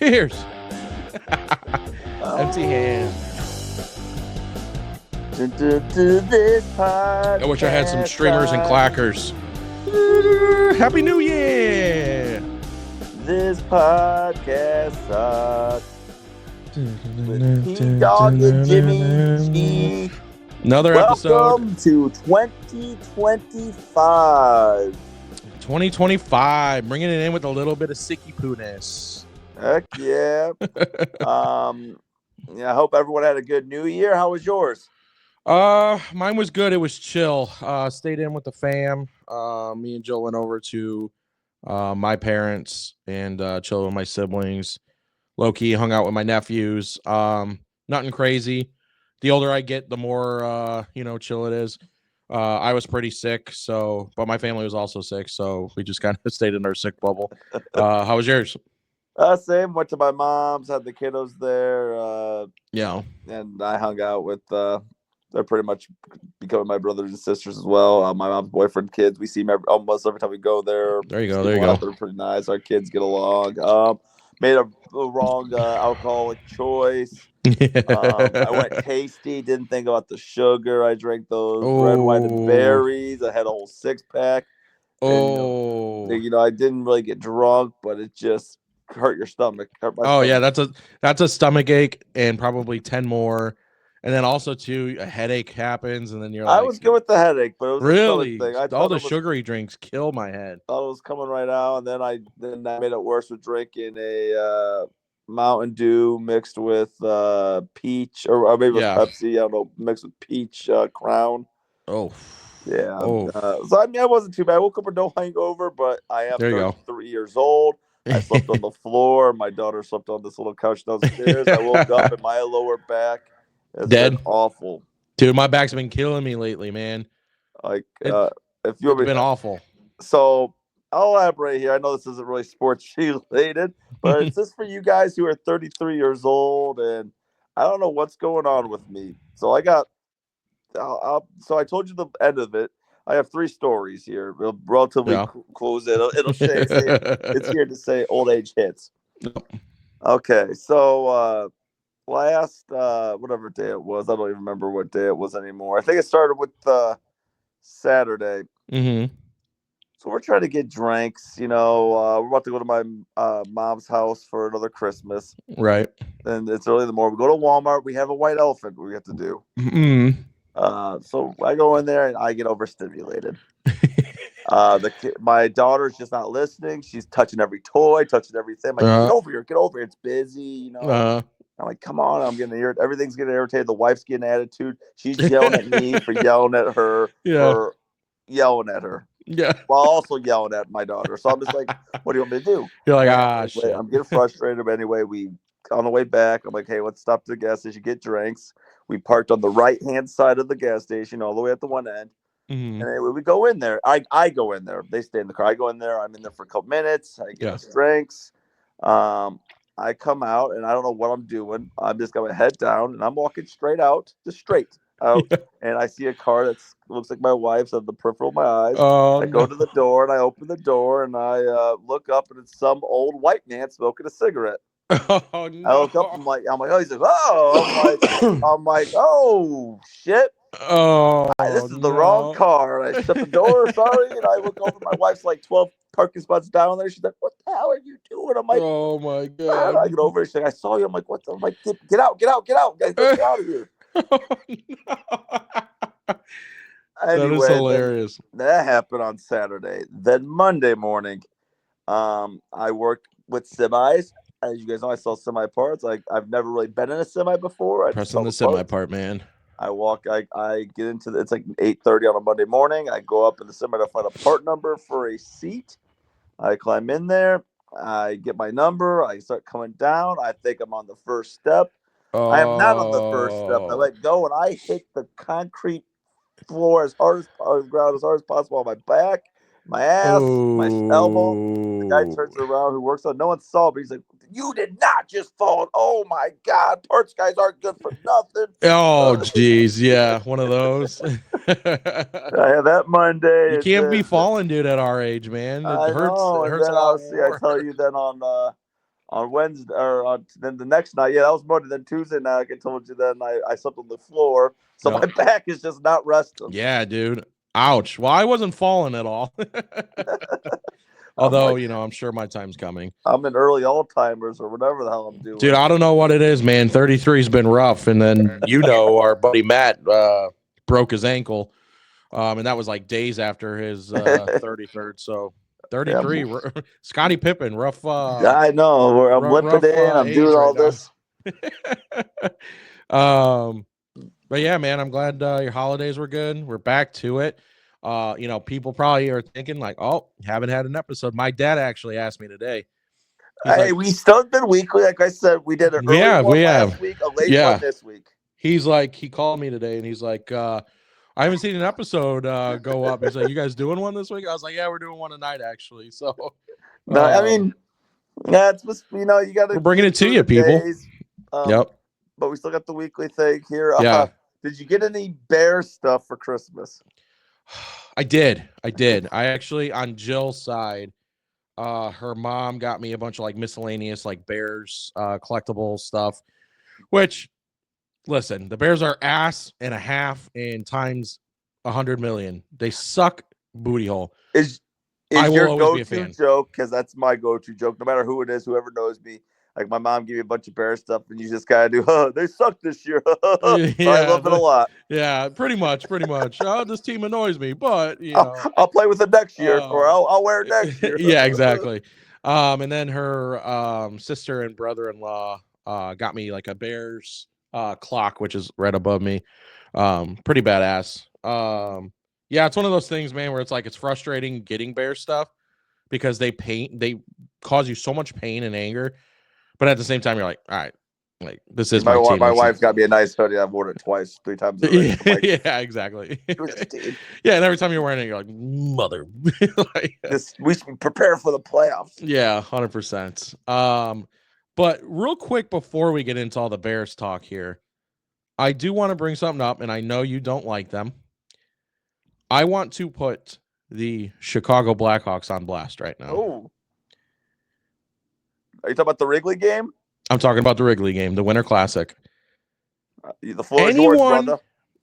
Cheers. Empty hand. This podcast I wish I had some streamers and clackers. Happy New Year. This podcast sucks. With P-Dawgs and Jimmy G. Another episode. Welcome to 2025. 2025. Bringing it in with a little bit of sicky poo-ness. Heck yeah. I hope everyone had a good New Year. How was yours? Mine was good. It was chill. Stayed in with the fam. Me and Joe went over to my parents and chilled with my siblings. Low key hung out with my nephews. Nothing crazy. The older I get, the more chill it is. I was pretty sick, but my family was also sick, so we just kind of stayed in our sick bubble. How was yours? Same. Went to my mom's, had the kiddos there. And I hung out with. They're pretty much becoming my brothers and sisters as well. My mom's boyfriend kids. We see them almost every time we go there. There you go. There you go. They're pretty nice. Our kids get along. Made a wrong alcoholic choice. I went tasty. Didn't think about the sugar. I drank those red wine and berries. I had a whole 6-pack. And, I didn't really get drunk, but it just hurt your stomach. Yeah, that's a stomach ache and probably 10 more. And then also too, a headache happens, and then you're like, I was good with the headache, but it was really a thing. all the sugary drinks kill my head. Thought it was coming right out, and then I made it worse with drinking a Mountain Dew mixed with peach or maybe it was Pepsi. I don't know, mixed with peach Crown. Oh, yeah. So I wasn't too bad. I woke up with no hangover, but I am 33 years old. I slept on the floor. My daughter slept on this little couch downstairs. I woke up and my lower back. It's dead. Been awful, dude. My back's been killing me lately, man. If you've been awful. So I'll elaborate here. I know this isn't really sports related, but it's just for you guys who are 33 years old, and I don't know what's going on with me. So I told you the end of it. I have 3 stories here, relatively close. It'll say it's here to say old age hits. Okay, so. Last whatever day it was, I don't even remember what day it was anymore. I think it started with Saturday. Mm-hmm. So we're trying to get drinks. We're about to go to my mom's house for another Christmas. Right. And it's early in the morning. We go to Walmart. We have a white elephant we have to do. Mm-hmm. So I go in there and I get overstimulated. My daughter's just not listening. She's touching every toy, touching everything. I'm like, get over here. It's busy. I'm like, come on, I'm getting irritated. Everything's getting irritated. The wife's getting attitude. She's yelling at me for yelling at her. Or yelling at her. Yeah. While also yelling at my daughter. So I'm just like, what do you want me to do? You're like, shit. I'm getting frustrated. But anyway, on the way back, I'm like, hey, let's stop to the gas station, get drinks. We parked on the right-hand side of the gas station, all the way at the one end. Mm-hmm. And anyway, we go in there. I go in there. They stay in the car. I go in there. I'm in there for a couple minutes. I get us drinks. I come out and I don't know what I'm doing. I'm just got my head down and I'm walking straight out, and I see a car that looks like my wife's on the peripheral of my eyes. I go to the door and I open the door and I look up and it's some old white man smoking a cigarette. Oh no! I look up. I'm like, oh, he's like, oh, I'm like, oh shit. Oh, this is the wrong car. And I shut the door. Sorry. And I look over. My wife's like 12 parking spots down there. She's like, what the hell are you doing? I'm like, oh my god. I get over. She's like, I saw you. I'm like, what the? I'm like, get out. Guys, get out of here. Oh, no. Anyway, that is hilarious. That happened on Saturday. Then Monday morning, I work with semis. As you guys know, I sell semi parts. I've never really been in a semi before. Pressing the semi part, man. I walk. I get into it's like 8:30 on a Monday morning. I go up in the semi to find a part number for a seat. I climb in there. I get my number. I start coming down. I think I'm on the first step. I am not on the first step. I let go and I hit the concrete floor as hard as possible on my back, my ass, my elbow. The guy turns around who works on. No one saw, but he's like, "You did not just fall." Oh my God, parts guys aren't good for nothing. Oh geez, yeah, one of those. I had that Monday. You can't be falling, dude, at our age, man. It hurts. Know. It hurts then a lot I tell you, then on on Wednesday, or then the next night. Yeah, that was Monday. Then Tuesday night, like I told you, then I slept on the floor, so my back is just not resting. Yeah, dude. Ouch. Well, I wasn't falling at all. Although, I'm sure my time's coming. I'm in early Alzheimer's or whatever the hell I'm doing. Dude, I don't know what it is, man. 33's been rough. And then, our buddy Matt broke his ankle. And that was like days after his 33rd. So 33, Scottie Pippen, rough. I know. Where I'm limping in. I'm doing all this. But yeah, man, I'm glad your holidays were good. We're back to it. People probably are thinking like, oh, haven't had an episode. My dad actually asked me today. Hey, we still been weekly. Like I said, we did an early one last week, a late one this week. He's like, he called me today and he's like, I haven't seen an episode go up. He's like, you guys doing one this week? I was like, yeah, we're doing one tonight, actually. So, no, I mean, yeah, it's just, you got to. We're bringing it to you, people. Yep. But we still got the weekly thing here. Yeah. Did you get any bear stuff for Christmas? I did. I actually, on Jill's side, her mom got me a bunch of like miscellaneous like Bears collectible stuff, which, listen, the Bears are ass and a half and times 100 million. They suck booty hole. Is your go-to joke, because that's my go-to joke, no matter who it is, whoever knows me. Like, my mom gave me a bunch of Bear stuff, and you just gotta do, they suck this year. Yeah, I love it a lot. Yeah, pretty much. Oh, this team annoys me, but, I'll play with it next year, or I'll wear it next year. Yeah, exactly. And then her sister and brother-in-law got me, like, a Bears clock, which is right above me. Pretty badass. Yeah, it's one of those things, man, where it's like, it's frustrating getting Bear stuff because they cause you so much pain and anger. But at the same time, you're like, all right, like, this is my team. My wife got me a nice hoodie. I've worn it twice, 3 times. Like, yeah, exactly. Yeah, and every time you're wearing it, you're like, mother. We should prepare for the playoffs. Yeah, 100%. But real quick before we get into all the Bears talk here, I do want to bring something up, and I know you don't like them. I want to put the Chicago Blackhawks on blast right now. Oh. Are you talking about the Wrigley game? I'm talking about the Wrigley game, the Winter Classic. The floor is yours, brother.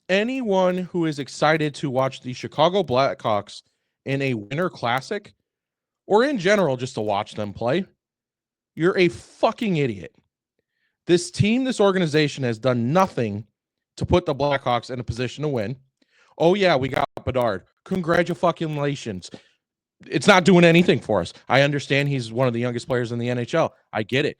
Anyone who is excited to watch the Chicago Blackhawks in a Winter Classic, or in general just to watch them play, you're a fucking idiot. This team, this organization has done nothing to put the Blackhawks in a position to win. Oh, yeah, we got Bedard. Congratulations. It's not doing anything for us. I understand he's one of the youngest players in the NHL. I get it.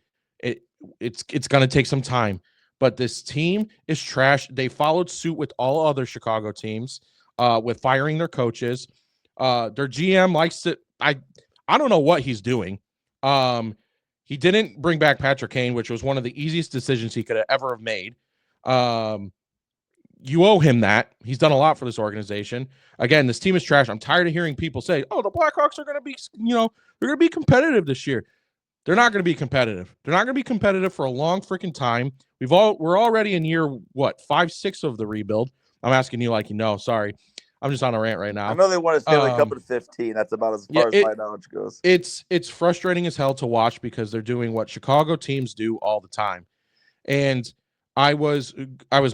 It's going to take some time. But this team is trash. They followed suit with all other Chicago teams with firing their coaches. Their GM likes to – I don't know what he's doing. He didn't bring back Patrick Kane, which was one of the easiest decisions he could have ever have made. You owe him that. He's done a lot for this organization. Again, this team is trash. I'm tired of hearing people say, "Oh, the Blackhawks are going to be, they're going to be competitive this year." They're not going to be competitive. They're not going to be competitive for a long freaking time. We're already in year 5, 6 of the rebuild. I'm asking you like sorry. I'm just on a rant right now. I know they won a Stanley Cup in 15. That's about as far as my knowledge goes. It's frustrating as hell to watch because they're doing what Chicago teams do all the time. And I was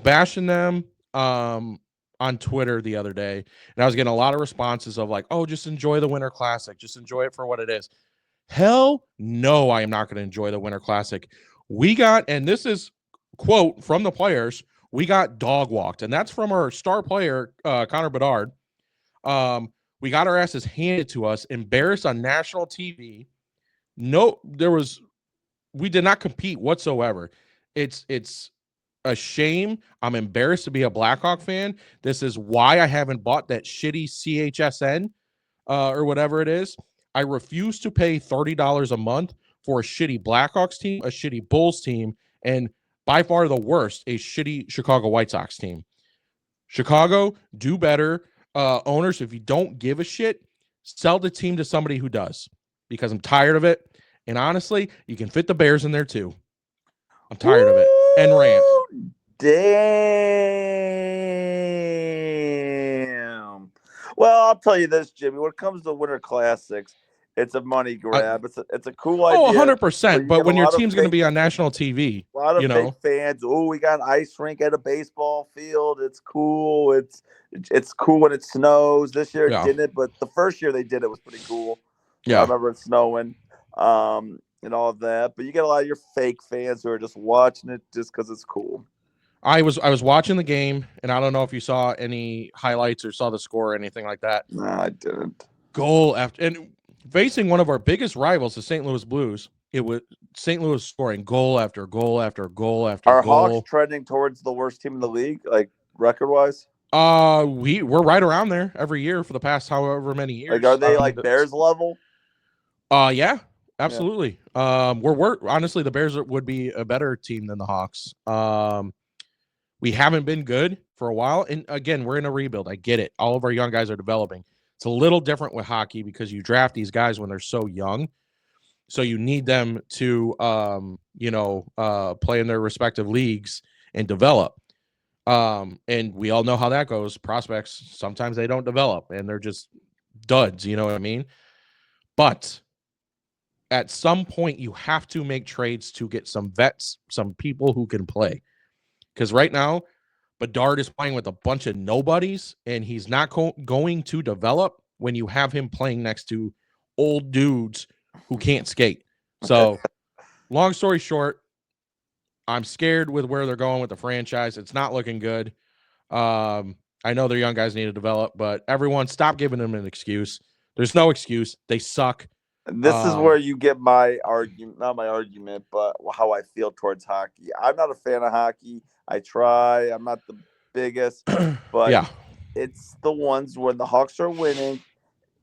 bashing them on Twitter the other day, and I was getting a lot of responses of like, "Oh, just enjoy the Winter Classic. Just enjoy it for what it is." Hell no, I am not going to enjoy the Winter Classic. And this is quote from the players, we got dog walked, and that's from our star player, Connor Bedard. We got our asses handed to us, embarrassed on national TV. We did not compete whatsoever. It's a shame. I'm embarrassed to be a Blackhawk fan. This is why I haven't bought that shitty CHSN or whatever it is. I refuse to pay $30 a month for a shitty Blackhawks team, a shitty Bulls team, and by far the worst, a shitty Chicago White Sox team. Chicago, do better. Owners, if you don't give a shit, sell the team to somebody who does, because I'm tired of it. And honestly, you can fit the Bears in there too. I'm tired of it. And Rant. Damn. Well, I'll tell you this, Jimmy. When it comes to Winter Classics, It's a money I, grab. It's a cool oh, idea, but 100%. you But get a when your lot of team's going to fake be on national TV, a lot you of fake know, fans. Oh, we got an ice rink at a baseball field. It's cool. It's cool when it snows. This year it yeah, didn't, but the first year they did it was pretty cool. I yeah. remember it snowing, and all of that. But you get a lot of your fake fans who are just watching it just because it's cool. I was watching the game, and I don't know if you saw any highlights or saw the score or anything like that. No, I didn't. Goal after, and facing one of our biggest rivals, the St. Louis Blues, it was St. Louis scoring goal after goal after goal after Are Hawks goal. trending towards the worst team in the league, like record wise? We're right around there every year for the past however many Like, years. are they like Bears level? Yeah, Yeah. absolutely. We're honestly the Bears would be a better team than the Hawks. We haven't been good for a while, and again, we're in a rebuild. I get it. All of our young guys are developing. It's a little different with hockey because you draft these guys when they're so young, so you need them to, play in their respective leagues and develop. And we all know how that goes. Prospects sometimes they don't develop, and they're just duds. You know what I mean? But at some point you have to make trades to get some vets, some people who can play. Because right now, Bedard is playing with a bunch of nobodies, and he's not going to develop when you have him playing next to old dudes who can't skate. So, long story short, I'm scared with where they're going with the franchise. It's not looking good. I know their young guys need to develop, but everyone stop giving them an excuse. There's no excuse. They suck. This is where you get my argument, not my argument, but how I feel towards hockey. I'm not a fan of hockey. I try. I'm not the biggest, but yeah, it's the ones when the Hawks are winning,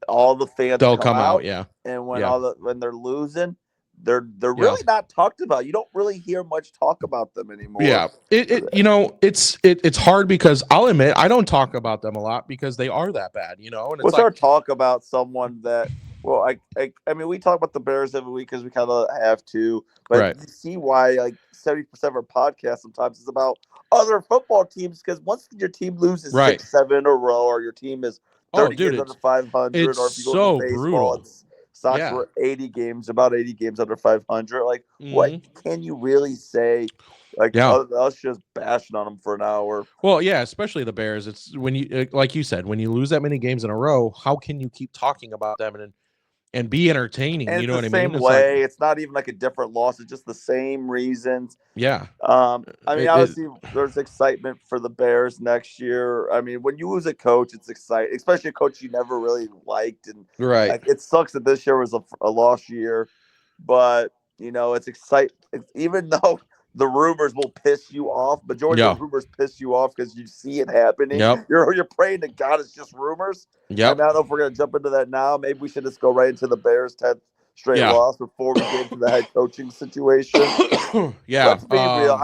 all the fans they'll come come out. out, Yeah, and when yeah, when they're losing, they're yeah. really not talked about. You don't really hear much talk about them anymore. Yeah, it's hard because I'll admit I don't talk about them a lot because they are that bad, and it's What's like our talk about someone that? Well, I mean, we talk about the Bears every week because we kind of have to, but right, you see why like 70% of our podcast sometimes is about other football teams because once your team loses right. 6, 7 in a row, or your team is Oh, 30 dude, games under 500, it's or if you go to so baseball, brutal. it's Sox Yeah. were 80 games, about 80 games under 500. Like, what can you really say? Like, Yeah. us just bashing on them for an hour. Well, yeah, especially the Bears. It's when you, like you said, when you lose that many games in a row, how can you keep talking about them and be entertaining? And You it's know the what I same mean? It's way. like, It's not even like a different loss. It's just the same reasons. yeah, I mean, obviously, there's excitement for the Bears next year. I mean, when you lose a coach, it's exciting, especially a coach you never really liked. And right. like, it sucks that this year was a lost year, but it's exciting. Even though the rumors will piss you off, majority of the rumors piss you off because you see it happening. Yep. You're praying to God it's just rumors. Yep. I mean, I don't know if we're gonna jump into that now. Maybe we should just go right into the Bears 10th straight loss before we get into the head coaching situation. Yeah. Let's be real.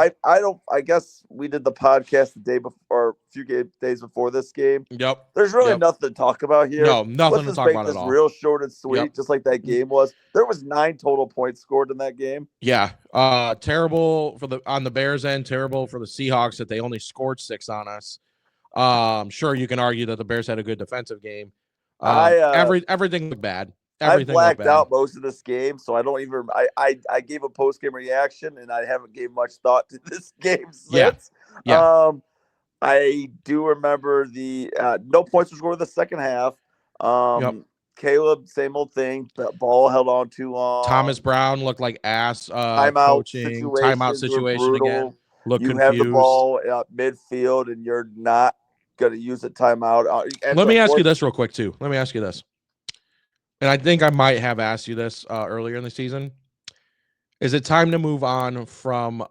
I guess we did the podcast the day before, or a few days before this game. Yep. There's really nothing to talk about here. No, nothing Let's to just talk make about this at all. real short and sweet, just like that game was. There was 9 total points scored in that game. Yeah. Terrible on the Bears end, terrible for the Seahawks that they only scored 6 on us. Sure, you can argue that the Bears had a good defensive game. Everything looked bad. Everything I blacked out most of this game, so I don't even. I gave a post game reaction, and I haven't gave much thought to this game since. Yeah. I do remember the no points were scored in the second half. Caleb, same old thing. The ball held on too long. Thomas Brown looked like ass. Timeout situation again. Look you confused. Have the ball at midfield, and you're not going to use a timeout. Let me ask you this real quick, too. Let me ask you this. And I think I might have asked you this earlier in the season. Is it time to move on from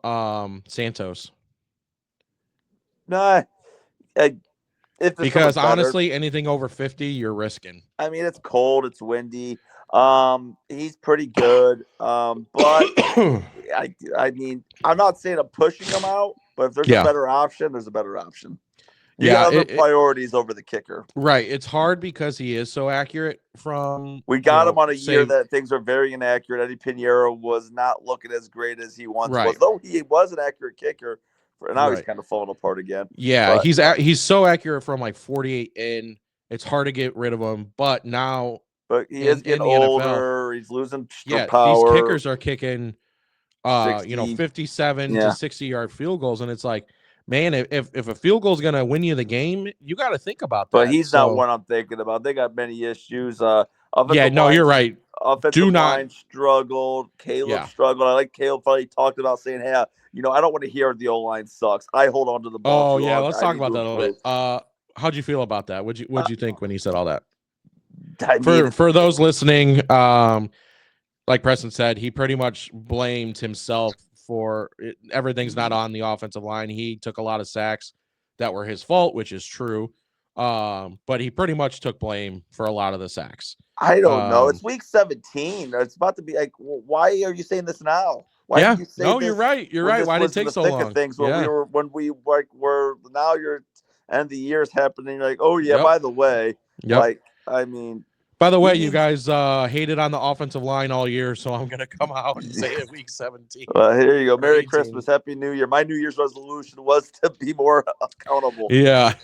Santos? No. Because honestly, anything over 50, you're risking. I mean, it's cold. It's windy. He's pretty good. But I mean, I'm not saying I'm pushing him out, but if there's a better option, there's a better option. You got other priorities over the kicker. Right. It's hard because he is so accurate from. We got him on a year that things are very inaccurate. Eddie Pinheiro was not looking as great as he once was, though he was an accurate kicker. And now he's kind of falling apart again. Yeah, he's so accurate from like 48 in. It's hard to get rid of him. But now But he is getting in the NFL. older. He's losing Yeah, these power. kickers are kicking 60. 57 to Yeah. 60-yard field goals, and it's like, man, if a field goal is going to win you the game, you got to think about But that. he's not So one I'm thinking about. They got many issues. yeah, Offensive no, line, you're right. Do not. struggled. Caleb Yeah. struggled. I like Caleb probably talked about saying, "Hey, I don't want to hear the O line sucks. I hold on to the ball Oh too yeah, long. let's I talk need about to that a little improve." bit. How'd you feel about that? What'd you think when he said all that? I mean, For those listening, like Preston said, he pretty much blamed himself for it. Everything's not on the offensive line. He took a lot of sacks that were his fault, which is true. But he pretty much took blame for a lot of the sacks. I don't know. It's week 17. It's about to be like, why are you saying this now? Why did you say no, this? you're right. You're when right. this Why did was it in take the so thick long? of things Yeah. when we were now you're and the year's happening. You're like, oh yeah, Yep. by the way, Yep. like I mean, by the way, you guys hated on the offensive line all year, so I'm gonna come out and say it week 17. Well, here you go. Merry 18. Christmas, Happy New Year. My New Year's resolution was to be more accountable. Yeah.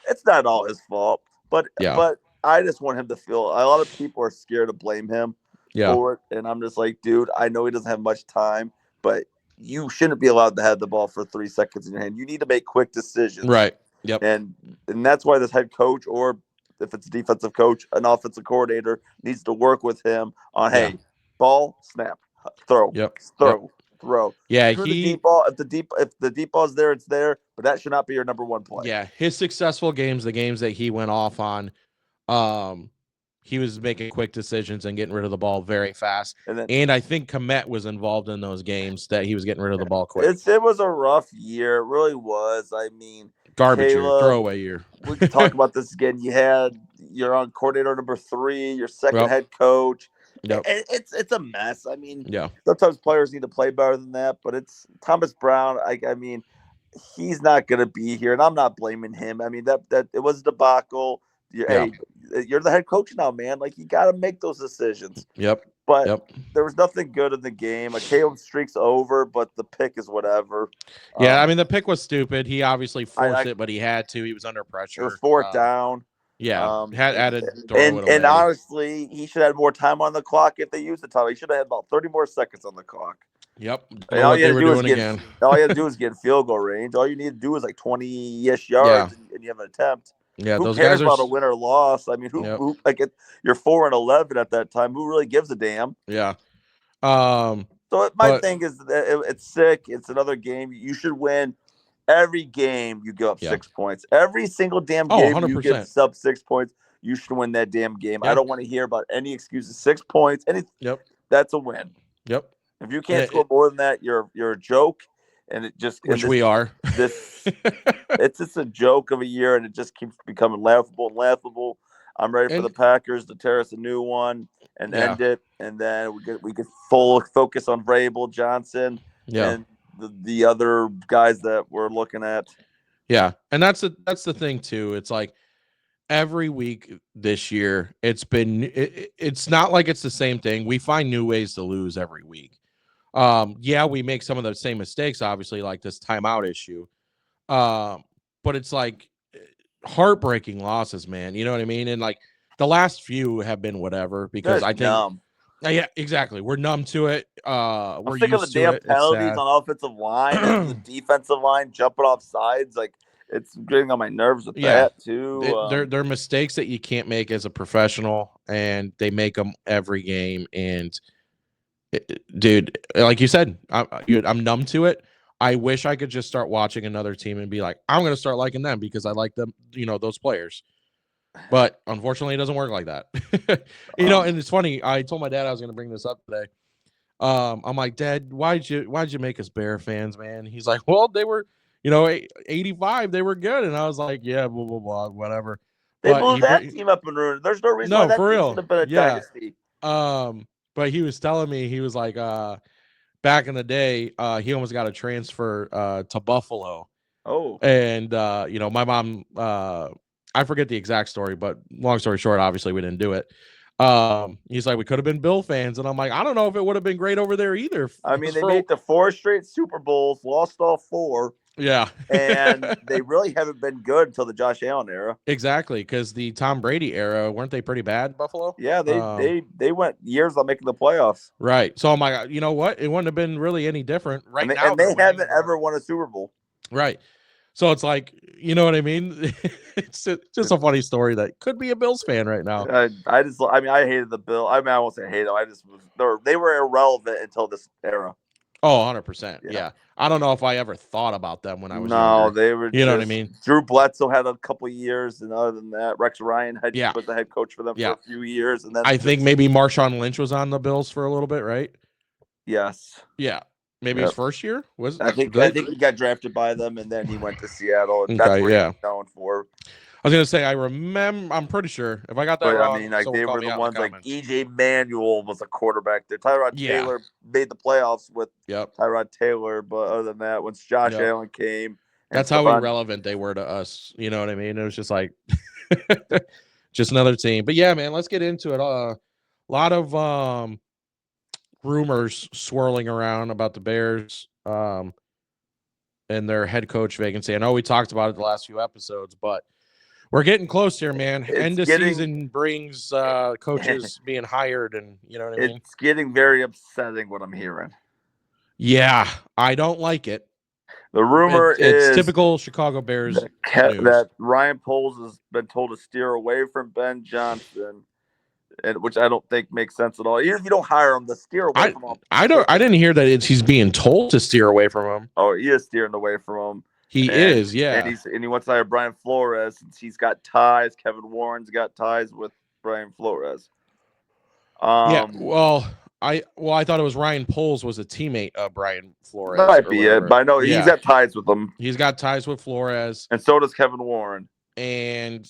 It's not all his fault, but Yeah. but I just want him to feel. A lot of people are scared to blame him for it, and I'm just like, dude, I know he doesn't have much time, but you shouldn't be allowed to have the ball for 3 seconds in your hand. You need to make quick decisions, Right? Yep. And that's why this head coach, or if it's a defensive coach, an offensive coordinator, needs to work with him on, hey, ball, snap, throw, throw. Yeah, the deep ball. If the deep ball's there, it's there. But that should not be your number one play. Yeah, his successful games, the games that he went off on, he was making quick decisions and getting rid of the ball very fast. And I think Komet was involved in those games that he was getting rid of the ball quick. It was a rough year. It really was. I mean, garbage year, throwaway year. We can talk about this again. You're on coordinator number 3, your second head coach. Yep. It's a mess. I mean, yeah. Sometimes players need to play better than that, but it's Thomas Brown. I mean, he's not going to be here, and I'm not blaming him. I mean, that it was a debacle. Hey, you're the head coach now, man. Like, you got to make those decisions. Yep. But there was nothing good in the game. Caleb streak's over, but the pick is whatever. Yeah, I mean, the pick was stupid. He obviously forced it, but he had to. He was under pressure. It was 4th down. Yeah, had to throw and, it away. And honestly, he should have more time on the clock if they used the time. He should have had about 30 more seconds on the clock. Yep. All you had to do is get field goal range. All you need to do is like 20-ish yards, and you have an attempt. Yeah, who those cares guys are about a win or loss? I mean, who you're 4-11 at that time. Who really gives a damn? Yeah. So my thing is that it's sick. It's another game. You should win. Every game you give up 6 points. Every single damn game 100%. you give sub 6 points, you should win that damn game. Yep. I don't want to hear about any excuses. 6 points, that's a win. Yep. If you can't score more than that, you're a joke. And it just we are. It's just a joke of a year, and it just keeps becoming laughable. I'm ready for the Packers to tear us a new one and end it, and then we could full focus on Vrabel, Johnson, and the other guys that we're looking at. Yeah, and that's the thing too. It's like every week this year, it's not like it's the same thing. We find new ways to lose every week. We make some of the same mistakes, obviously, like this timeout issue. But it's like heartbreaking losses, man. You know what I mean? And like the last few have been whatever because I think numb. Yeah, exactly. We're numb to it. We're sick of the damn penalties on offensive line and the defensive line jumping off sides. Like, it's getting on my nerves with that too. They're mistakes that you can't make as a professional, and they make them every game. And dude, like you said, I'm numb to it. I wish I could just start watching another team and be like, I'm going to start liking them because I like them, those players. But unfortunately, it doesn't work like that. And it's funny. I told my dad I was going to bring this up today. I'm like, Dad, why'd you make us Bear fans, man? He's like, well, they were, 85, they were good. And I was like, yeah, blah, blah, blah, whatever. They blew that team up and ruined. There's no reason why that for team real. should have been a dynasty. But he was telling me, he was like, back in the day, he almost got a transfer to Buffalo. Oh. And, my mom, I forget the exact story, but long story short, obviously we didn't do it. He's like, we could have been Bill fans. And I'm like, I don't know if it would have been great over there either. I mean, they made the 4 straight Super Bowls, lost all 4. Yeah. and they really haven't been good until the Josh Allen era. Exactly, because the Tom Brady era, weren't they pretty bad, Buffalo? Yeah, they went years on making the playoffs. Right. So, my God, you know what? It wouldn't have been really any different. Right And now, they they're winning, haven't ever won a Super Bowl. Right. So it's like, you know what I mean? It's just a funny story that could be a Bills fan right now. I hated the Bill. I won't say hate them. They were irrelevant until this era. Oh, 100%. Yeah. I don't know if I ever thought about them when I was No, younger. they were. You know what I mean? Drew Bledsoe had a couple of years, and other than that, Rex Ryan was the head coach for them for a few years, and then I think maybe Marshawn Lynch was on the Bills for a little bit, right? Yes. Yeah. Maybe his first year was. I think he got drafted by them, and then he went to Seattle, and that's what he's known for. I was gonna say I'm pretty sure if I got that wrong. I mean, like they were the ones like EJ Manuel was a quarterback there. Tyrod Taylor made the playoffs with Tyrod Taylor, but other than that, once Josh Allen came, that's how irrelevant they were to us. You know what I mean? It was just like just another team. But yeah, man, let's get into it. A lot of rumors swirling around about the Bears and their head coach vacancy. I know we talked about it the last few episodes, but we're getting close here, man. End of season brings coaches being hired, and you know what I mean? It's getting very upsetting what I'm hearing. Yeah, I don't like it. The rumor is it's typical Chicago Bears that Ryan Poles has been told to steer away from Ben Johnson, and which I don't think makes sense at all. Even if you don't hire him, the steer away from him. I didn't hear that he's being told to steer away from him. Oh, he is steering away from him. He is, yeah. And he wants to hire Brian Flores since he's got ties. Kevin Warren's got ties with Brian Flores. Well, I thought it was Ryan Poles was a teammate of Brian Flores. That might be it, but I know he's got ties with them. He's got ties with Flores. And so does Kevin Warren. And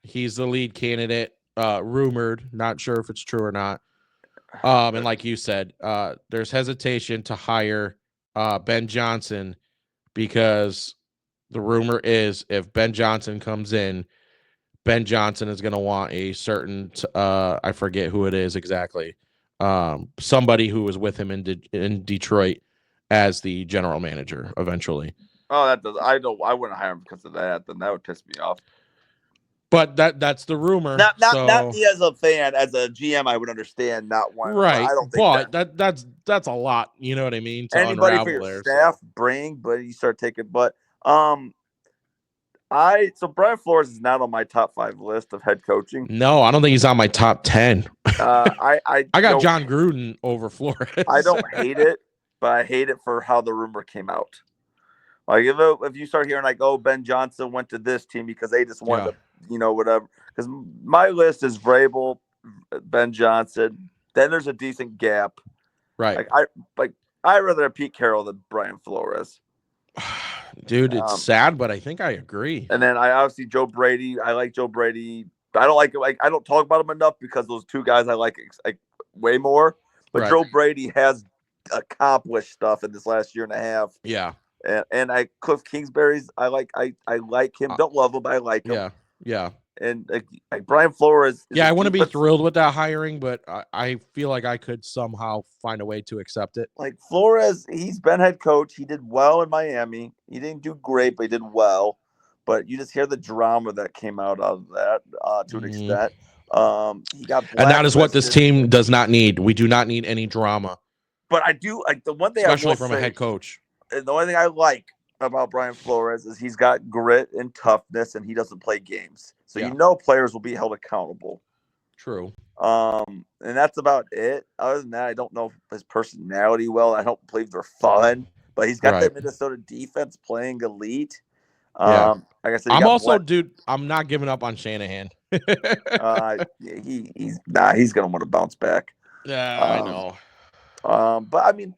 he's the lead candidate, rumored, not sure if it's true or not. And like you said, there's hesitation to hire Ben Johnson because the rumor is if Ben Johnson comes in, Ben Johnson is going to want a certain, I forget who it is exactly, somebody who was with him in Detroit as the general manager eventually. Oh, that does. I wouldn't hire him because of that. Then that would piss me off. But that's the rumor. Not me as a fan, as a GM, I would understand not one. Right. I don't think that's a lot. You know what I mean? To anybody for your staff, but you start taking. But so Brian Flores is not on my top 5 list of head coaching. No, I don't think he's on my top 10. I got John Gruden over Flores. I don't hate it, but I hate it for how the rumor came out. Like if you start hearing like, oh, Ben Johnson went to this team because they just wanted to, whatever. Because my list is Vrabel, Ben Johnson. Then there's a decent gap. Right. I rather have Pete Carroll than Brian Flores. Dude, it's sad, but I think I agree. And then I obviously Joe Brady. I like Joe Brady. I don't like it. Like I don't talk about him enough because those two guys I like way more. But Joe Brady has accomplished stuff in this last year and a half. Yeah. And Cliff Kingsbury's I like him. Don't love him, but I like him. Yeah. And like Brian Flores. I wouldn't be thrilled with that hiring, but I feel like I could somehow find a way to accept it. Like Flores, he's been head coach. He did well in Miami. He didn't do great, but he did well. But you just hear the drama that came out of that to an extent. He got and that is what this team does not need. We do not need any drama. But I do like the one thing, especially from a head coach. And the only thing I like about Brian Flores is he's got grit and toughness, and he doesn't play games. So players will be held accountable. True. And that's about it. Other than that, I don't know his personality well. I don't believe they're fun, but he's got that Minnesota defense playing elite. Like I said, I'm not giving up on Shanahan. He's gonna want to bounce back. Yeah, I know. But I mean,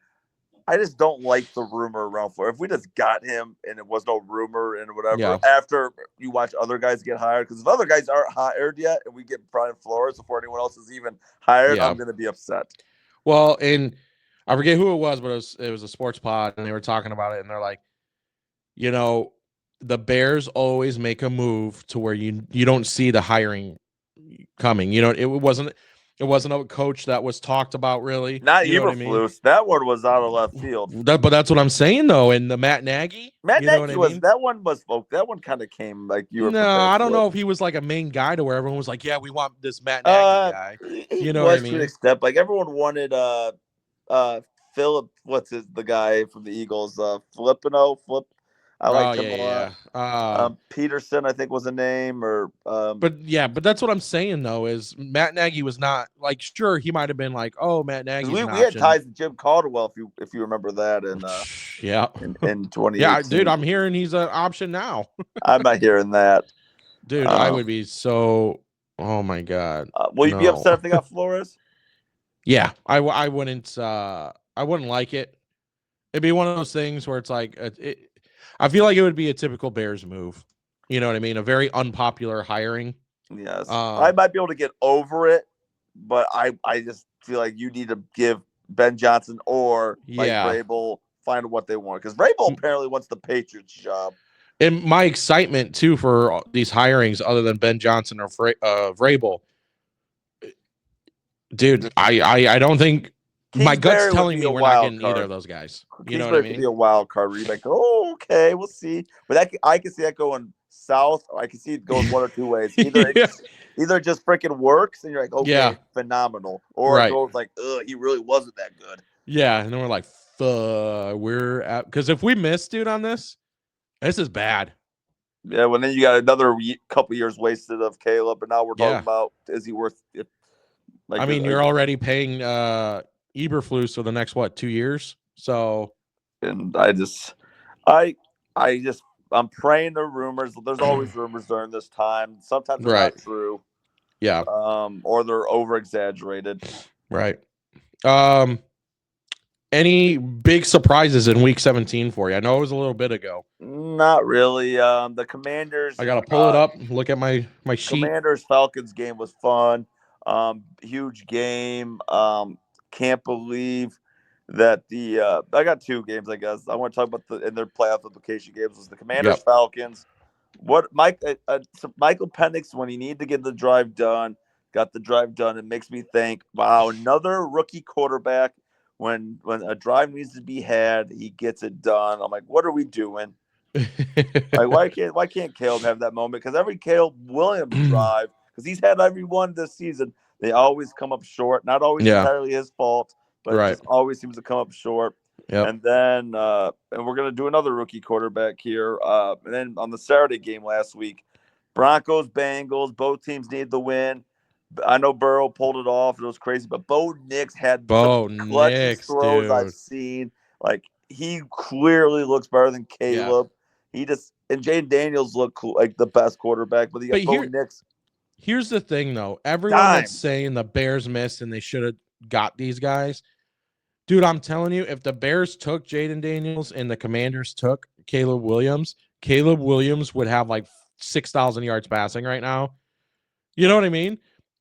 I just don't like the rumor around for. If we just got him and it was no rumor and whatever, after you watch other guys get hired, because if other guys aren't hired yet and we get Brian Flores before anyone else is even hired, I'm going to be upset. Well, and I forget who it was, but it was a sports pod, and they were talking about it, and they're like, the Bears always make a move to where you don't see the hiring coming. It wasn't. It wasn't a coach that was talked about really. Not You know what I mean? Eberflus. That one was out of left field. But that's what I'm saying though. And the Matt Nagy, Matt you know what Nagy I mean? that one kind of came like you were No, prepared I don't for know it. if he was like a main guy to where everyone was like, yeah, we want this Matt Nagy guy. He You know was what I to an mean? extent. Like everyone wanted Philip, the guy from the Eagles? Flip. I Oh liked him a yeah, lot. yeah. Peterson, I think was a name, or But that's what I'm saying though, is Matt Nagy was not like, sure, he might have been like, oh, Matt Nagy's an we had option. ties to Jim Caldwell if you remember that Yeah. in 2018. Yeah, dude, I'm hearing he's an option now. I'm not hearing that. Dude, I would be so. Oh my god. Will you be upset if they got Flores? Yeah, I wouldn't. I wouldn't like it. It'd be one of those things where it's like, I feel like it would be a typical Bears move. You know what I mean? A very unpopular hiring. Yes, I might be able to get over it, but I just feel like you need to give Ben Johnson or Mike Vrabel find what they want, because Vrabel apparently wants the Patriots job. And my excitement too for these hirings, other than Ben Johnson or Vrabel, dude, I don't think my gut's telling me we're not getting either of those guys. You know what I mean? Could be a wild card where you're like, oh, okay, we'll see. But I can see that going south, or I can see it going one or two ways. Either either it just freaking works and you're like, okay, phenomenal, or it goes like, ugh, he really wasn't that good. Yeah, and then we're like, we're at, because if we miss, dude, on this is bad. Yeah, well, then you got another couple years wasted of Caleb, and now we're talking about, is he worth it? Like, I mean, you're already paying Eberflus for the next 2 years. So, and I'm praying the rumors. There's always rumors during this time. Sometimes they're not true. Yeah. Or they're over exaggerated. Right. Any big surprises in week 17 for you? I know it was a little bit ago. Not really. The Commanders. I gotta pull it up. Look at my sheet. Commanders Falcons game was fun. Huge game. Can't believe that I got two games, I guess. I want to talk about in their playoff implication games was the Commanders Falcons. What Michael Penix, when he needed to get the drive done, got the drive done. It makes me think, wow, another rookie quarterback. When a drive needs to be had, he gets it done. I'm like, what are we doing? Like, why can't Caleb have that moment? Because every Caleb Williams drive, because he's had every one this season, they always come up short. Not always entirely his fault, but it just always seems to come up short. Yep. And then and we're gonna do another rookie quarterback here. And then on the Saturday game last week, Broncos, Bengals, both teams need the win. I know Burrow pulled it off. It was crazy, but Bo Nix had the clutchest throws I've seen. Like, he clearly looks better than Caleb. Yeah. And Jaden Daniels looked like the best quarterback, but Bo Nix. Here's the thing, though. Everyone that's saying the Bears missed and they should have got these guys, dude, I'm telling you, if the Bears took Jaden Daniels and the Commanders took Caleb Williams would have like 6,000 yards passing right now. You know what I mean?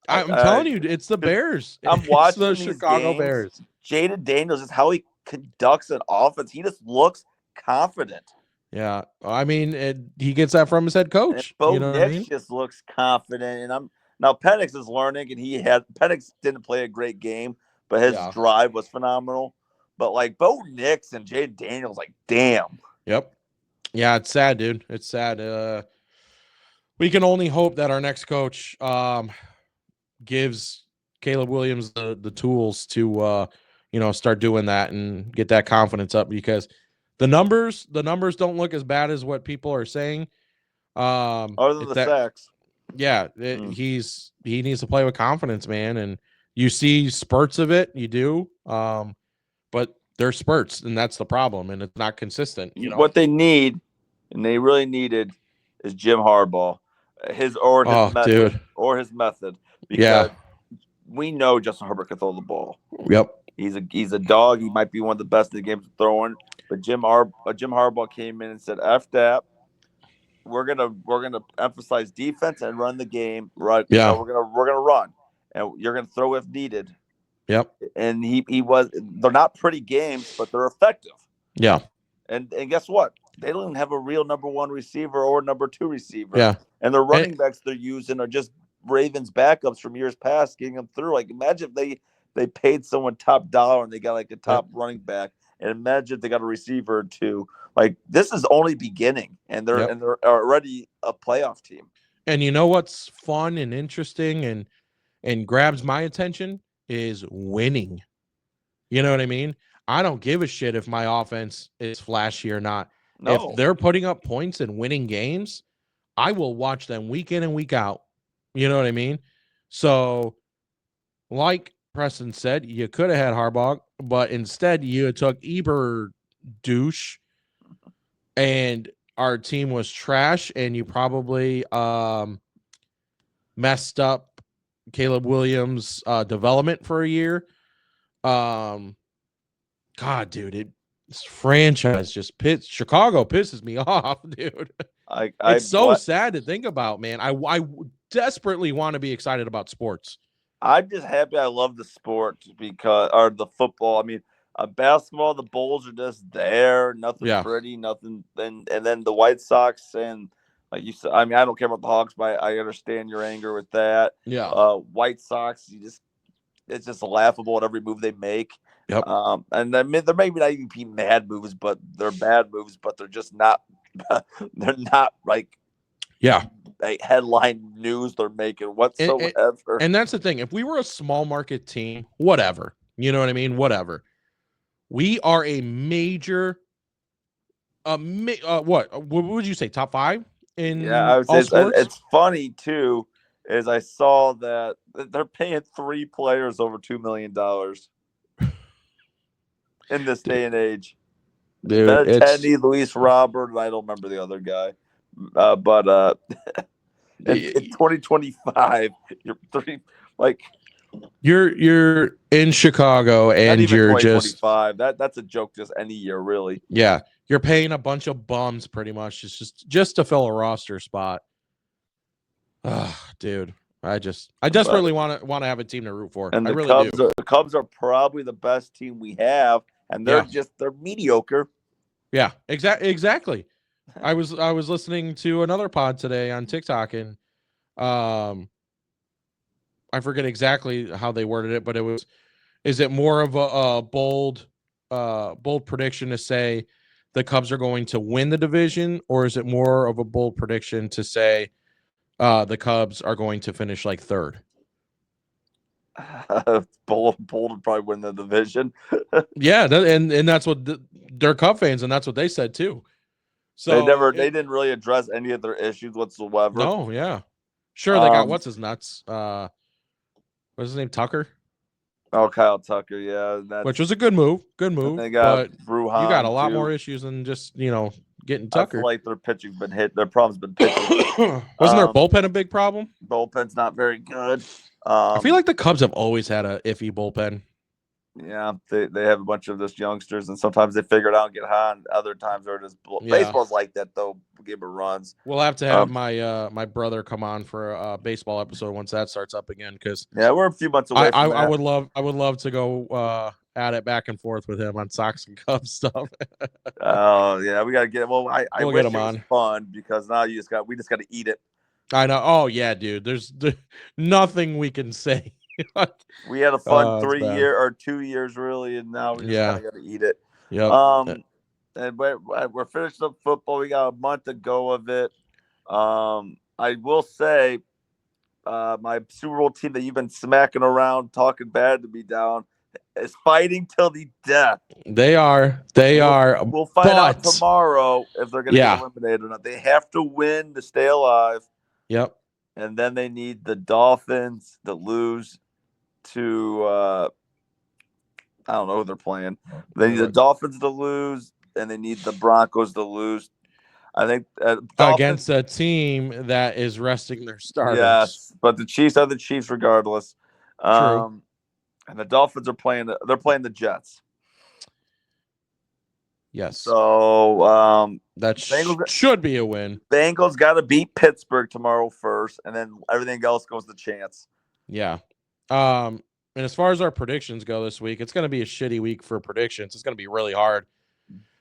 I'm telling you, it's the Bears. I'm watching the Chicago Bears. Jaden Daniels is how he conducts an offense. He just looks confident. Yeah, I mean, he gets that from his head coach. Bo Nix just looks confident, and now Penix is learning, and Penix didn't play a great game, but his drive was phenomenal. But like Bo Nix and Jaden Daniels, like, damn. Yep. Yeah, it's sad, dude. It's sad. We can only hope that our next coach gives Caleb Williams the tools to start doing that and get that confidence up, because the numbers don't look as bad as what people are saying. Other than the sacks. Yeah, he needs to play with confidence, man, and you see spurts of it, you do. But they're spurts, and that's the problem, and it's not consistent. You know what they need, and they really needed, is Jim Harbaugh, his method. Because we know Justin Herbert can throw the ball. Yep. He's a dog. He might be one of the best in the game throwing. But Jim Harbaugh came in and said, "F that. We're gonna emphasize defense and run the game. Right? Yeah. So we're gonna run, and you're gonna throw if needed." Yep. And they're not pretty games, but they're effective. Yeah. And guess what? They don't even have a real number one receiver or number two receiver. Yeah. And the running backs they're using are just Ravens backups from years past, getting them through. Like, imagine if they paid someone top dollar and they got like a top running back, and imagine if they got a receiver or two. Like, this is only beginning, and they're already a playoff team. And you know what's fun and interesting and grabs my attention is winning. You know what I mean? I don't give a shit if my offense is flashy or not. No. If they're putting up points and winning games, I will watch them week in and week out. You know what I mean? So, like Preston said, you could have had Harbaugh, but instead you took Eber douche, and our team was trash, and you probably messed up Caleb Williams' development for a year. God, dude, this franchise just Chicago pisses me off, dude. It's so sad to think about, man. I desperately want to be excited about sports. I'm just happy I love the sport or the football. I mean, basketball, the Bulls are just there, nothing pretty, nothing. And then the White Sox and like you said, I mean, I don't care about the Hawks, but I understand your anger with that. Yeah. White Sox, it's just laughable at every move they make. Yep. And I mean, there may not even be mad moves, but they're bad moves, but they're just not. They're not like headline news they're making whatsoever. And that's the thing. If we were a small market team, whatever, you know what I mean? Whatever. We are a major. What would you say? Top 5 in I would all say sports? It's funny too. Is I saw that they're paying 3 players over $2 million in this day and age. Dude, Teddy, Luis Robert, I don't remember the other guy. But in 2025, you're in Chicago and you're just that's a joke just any year, really. Yeah. You're paying a bunch of bums pretty much just to fill a roster spot. Dude. I desperately want to have a team to root for. And I really do. The Cubs are probably the best team we have, and they're mediocre. Yeah, exactly. I was listening to another pod today on TikTok, and I forget exactly how they worded it, but is it more of a bold prediction to say the Cubs are going to win the division, or is it more of a bold prediction to say the Cubs are going to finish like third? Bold would probably win the division. Yeah, and that's what they're Cub fans, and that's what they said too. So they didn't really address any of their issues whatsoever. No, yeah, sure. They got what's his nuts. What's his name? Tucker. Oh, Kyle Tucker, yeah, which was a good move. Good move. They got Bruhan, you got a lot more issues than just getting Tucker. I feel like their pitching's been hit. Their problem's been pitching. Wasn't their bullpen a big problem? Bullpen's not very good. I feel like the Cubs have always had a iffy bullpen. Yeah, they have a bunch of just youngsters, and sometimes they figure it out and get hot, and other times they're just baseball's like that though. Game of runs. We'll have to have my brother come on for a baseball episode once that starts up again, because we're a few months away. I would love to go at it back and forth with him on Sox and Cubs stuff. Oh yeah, we gotta get. Well, I we'll wish get him it was on. fun, because now we just got to eat it. I know. Oh yeah, dude. There's nothing we can say. We had a fun 2 years really, and now we just got to eat it. Yeah. And we're finishing up football. We got a month to go of it. I will say, my Super Bowl team that you've been smacking around, talking bad to me down, is fighting till the death. They are. We'll find out tomorrow if they're going to get eliminated or not. They have to win to stay alive. Yep. And then they need the Dolphins to lose to I don't know who they're playing. They need the Dolphins to lose, and they need the Broncos to lose. I think against a team that is resting their starters. Yes, but the Chiefs are the Chiefs regardless. True. And the Dolphins are playing. They're playing the Jets. Yes. So that should be a win. Bengals got to beat Pittsburgh tomorrow first, and then everything else goes to chance. Yeah. And as far as our predictions go this week, it's going to be a shitty week for predictions. It's going to be really hard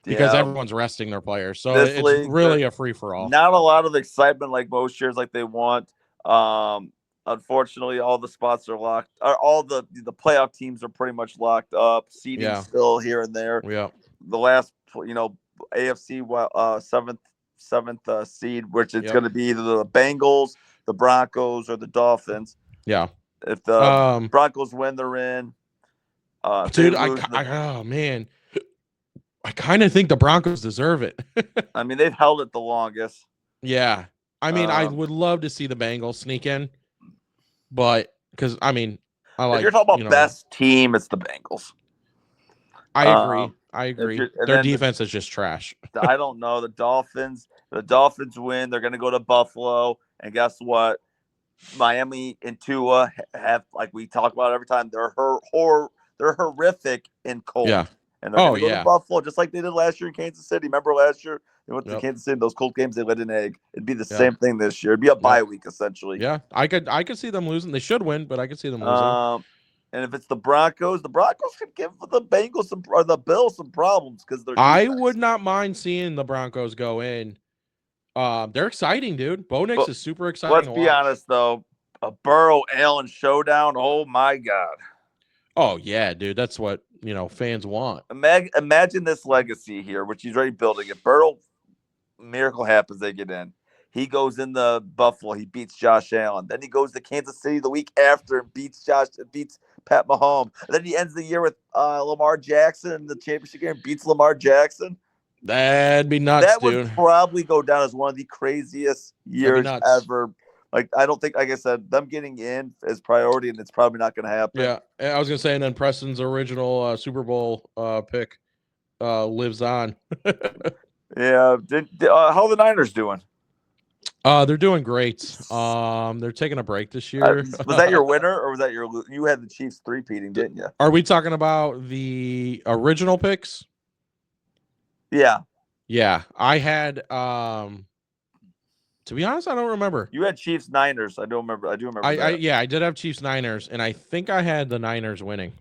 because everyone's resting their players. So it's really a free for all. Not a lot of excitement like most years, like they want. unfortunately, all the spots are locked. All the playoff teams are pretty much locked up. Seeding Yeah. still here and there. Yeah. The last, AFC seventh seed, which it's Yep. going to be either the Bengals, the Broncos, or the Dolphins. Yeah. If the Broncos win, they're in. If Dude, they lose, oh man, I kind of think the Broncos deserve it. I mean, they've held it the longest. Yeah. I mean, I would love to see the Bengals sneak in, but because I mean, if you're talking about best team, it's the Bengals. I agree. Their defense is just trash. I don't know. The Dolphins win. They're going to go to Buffalo, and guess what? Miami and Tua have, like we talk about every time, they're horrific in cold. Yeah. And they're going to go to Buffalo just like they did last year in Kansas City. Remember last year they went to Kansas City. Those cold games, they let an egg. It'd be the same thing this year. It'd be a bye week essentially. Yeah, I could see them losing. They should win, but I could see them losing. And if it's the Broncos could give the Bengals or the Bills some problems because they're. I would not mind seeing the Broncos go in. They're exciting, dude. Bo Nix is super exciting. Let's be honest, though, a Burrow-Allen showdown. Oh my God. Oh yeah, dude. That's what fans want. Imagine this legacy here, which he's already building. If Burrow miracle happens, they get in. He goes in the Buffalo. He beats Josh Allen. Then he goes to Kansas City the week after and beats Pat Mahomes. And then he ends the year with Lamar Jackson in the championship game. Beats Lamar Jackson. That'd be nuts, that dude. Would probably go down as one of the craziest years ever. Like, I don't think, like I said, them getting in is priority, and it's probably not going to happen. Yeah, I was going to say, and then Preston's original Super Bowl pick lives on. Yeah. How are the Niners doing? They're doing great. They're taking a break this year. Was that your winner, or was that you had the Chiefs three-peating, didn't you? Are we talking about the original picks? Yeah. Yeah, I had to be honest, I don't remember. You had Chiefs Niners. I do remember that. I did have Chiefs Niners, and I think I had the Niners winning.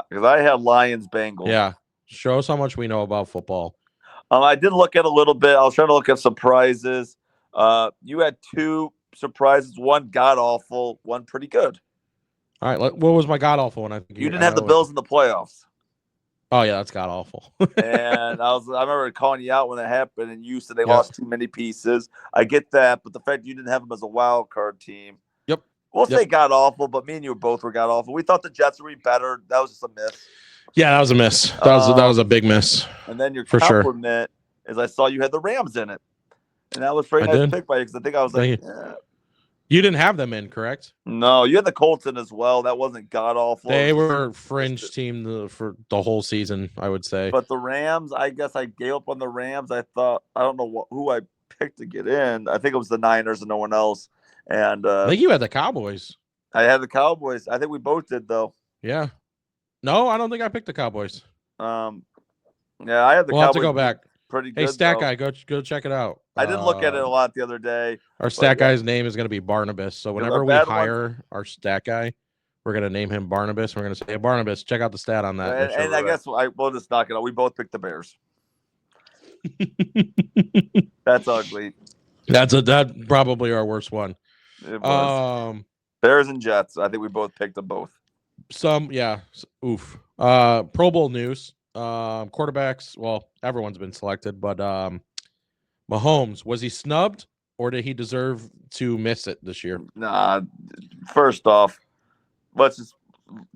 Because I had Lions Bengals. Yeah. Show us how much we know about football. I did look at a little bit. I was trying to look at surprises. You had two surprises, one god awful, one pretty good. All right, what was my god awful one? I think you didn't have the Bills in the playoffs. Oh yeah, that's god awful. And I remember calling you out when it happened, and you said they lost too many pieces. I get that, but the fact you didn't have them as a wild card team. Yep. We'll say god awful, but me and you both were god awful. We thought the Jets would be better. That was just a miss. Yeah, that was a miss. That was a big miss. And then your compliment is I saw you had the Rams in it, and that was very nice pick by you because I think I was like, You didn't have them in, correct? No, you had the Colts in as well. That wasn't god awful. They were a fringe team for the whole season, I would say. But the Rams, I guess I gave up on the Rams. I don't know who I picked to get in. I think it was the Niners and no one else. And I think you had the Cowboys. I had the Cowboys. I think we both did though. Yeah. No, I don't think I picked the Cowboys. Yeah, I had the Cowboys. We'll have to go back. Pretty good. Hey, stat guy, go check it out. I did look at it a lot the other day. Our stat guy's name is going to be Barnabas. So whenever we hire our stat guy, we're going to name him Barnabas. We're going to say, hey, Barnabas, check out the stat on that. And I guess we'll just knock it out. We both picked the Bears. That's ugly. That's probably our worst one. It was. Bears and Jets. I think we both picked them both. Oof. Pro Bowl news. Quarterbacks. Well, everyone's been selected, but Mahomes, was he snubbed or did he deserve to miss it this year? Nah. First off,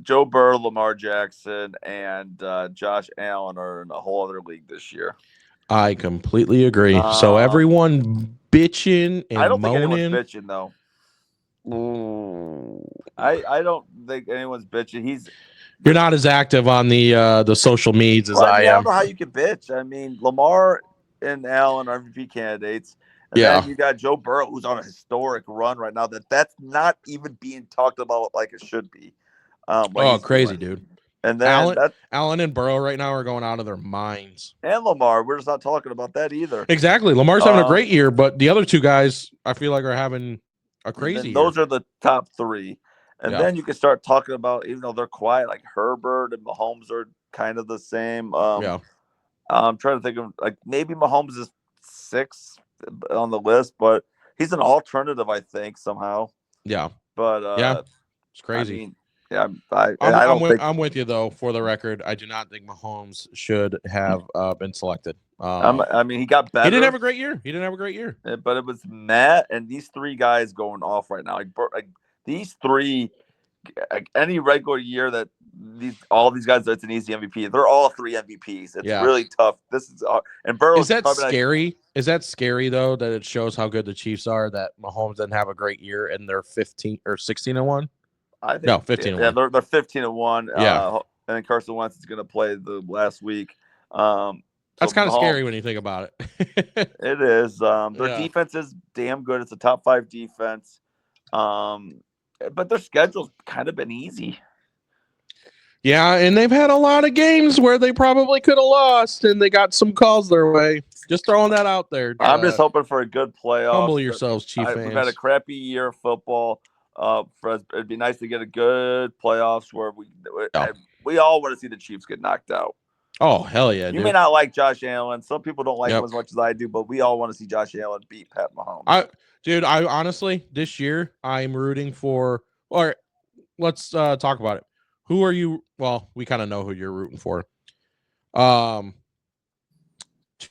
Joe Burrow, Lamar Jackson, and Josh Allen are in a whole other league this year. I completely agree. So everyone bitching and I don't moaning. think anyone's bitching though. I don't think anyone's bitching. You're not as active on the social medias as I am. I don't know how you can bitch. I mean, Lamar and Allen are MVP candidates. And then you got Joe Burrow, who's on a historic run right now. That's not even being talked about like it should be. Crazy, dude. And then Allen and Burrow right now are going out of their minds. And Lamar, we're just not talking about that either. Exactly. Lamar's having a great year, but the other two guys, I feel like, are having a crazy year. Those are the top three. And then you can start talking about, even though they're quiet, like Herbert and Mahomes are kind of the same. I'm trying to think of, like, maybe Mahomes is 6th on the list, but he's an alternative, I think, somehow. Yeah. But Yeah, it's I crazy. mean, yeah, I don't think I'm with you though. For the record, I do not think Mahomes should have been selected. I mean, he got He didn't better, have a great year. He didn't have a great year. but it was Matt and these three guys going off right now. Like these three, like any regular year that all these guys, that's an easy MVP. They're all three MVPs. It's Yeah. really tough. This is and Burrow's Is that scary? Is that scary though? That it shows how good the Chiefs are. That Mahomes didn't have a great year and they're 15 or 16-1. I think No, 15-1. Yeah, they're 15-1. Yeah. And then Carson Wentz is going to play the last week. That's kind of scary when you think about it. It is. Their defense is damn good. It's a top 5 defense. But their schedule's kind of been easy. Yeah, and they've had a lot of games where they probably could have lost, and they got some calls their way. Just throwing that out there. I'm just hoping for a good playoff. Humble yourselves, Chief fans. We've had a crappy year of football. It'd be nice to get a good playoffs where we all want to see the Chiefs get knocked out. Oh, hell yeah, You may not like Josh Allen. Some people don't like him as much as I do, but we all want to see Josh Allen beat Pat Mahomes. I honestly, this year, I'm rooting for – or let's talk about it. Who are you – well, we kind of know who you're rooting for. Two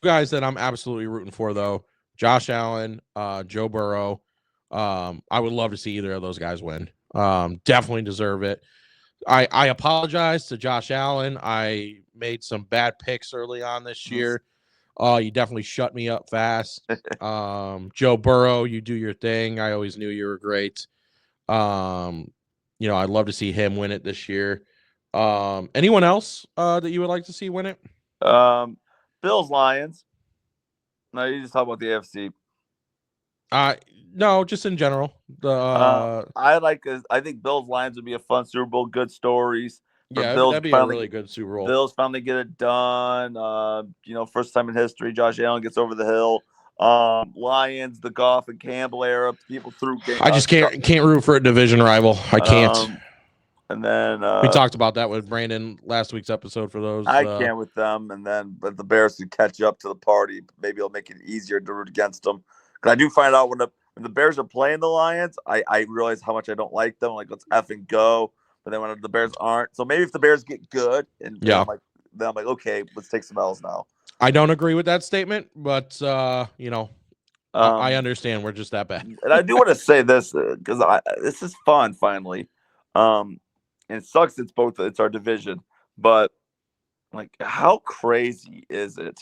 guys that I'm absolutely rooting for, though, Josh Allen, Joe Burrow. I would love to see either of those guys win. Definitely deserve it. I apologize to Josh Allen. I made some bad picks early on this year. You definitely shut me up fast. Joe Burrow, you do your thing. I always knew you were great. I'd love to see him win it this year. Anyone else that you would like to see win it? Bills, Lions. No, you just talk about the AFC. No, just in general. I think Bills Lions would be a fun Super Bowl. Good stories. Yeah, that'd be a really good Super Bowl. Bills finally get it done. First time in history, Josh Allen gets over the hill. Lions, the Goff and Campbell era, people threw games. I just can't root for a division rival. I can't. And then we talked about that with Brandon last week's episode. For those, I can't with them. And then, but the Bears could catch up to the party. Maybe it'll make it easier to root against them. Because I do find out when the Bears are playing the Lions, I realize how much I don't like them. Like, let's effing go. But then when the Bears aren't, so maybe if the Bears get good, and then I'm like, okay, let's take some L's now. I don't agree with that statement, but I understand we're just that bad. And I do want to say this because this is fun finally. And it sucks. It's our division, but like, how crazy is it?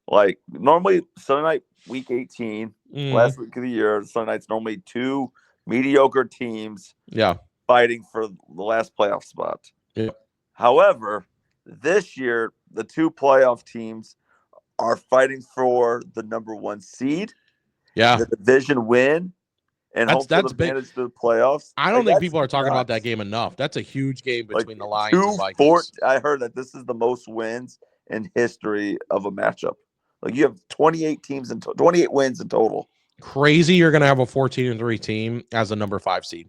Like, normally Sunday night, week 18, last week of the year, Sunday night's normally 2 mediocre teams. Yeah. Fighting for the last playoff spot. Yeah. However, this year the 2 playoff teams are fighting for the number 1 seed. Yeah. The division win and that's big. Advantage to the playoffs. I don't think people are talking about that game enough. That's a huge game between the Lions and Vikings. I heard that this is the most wins in history of a matchup. Like, you have 28 teams and 28 wins in total. Crazy. You're going to have a 14-3 team as a number 5 seed.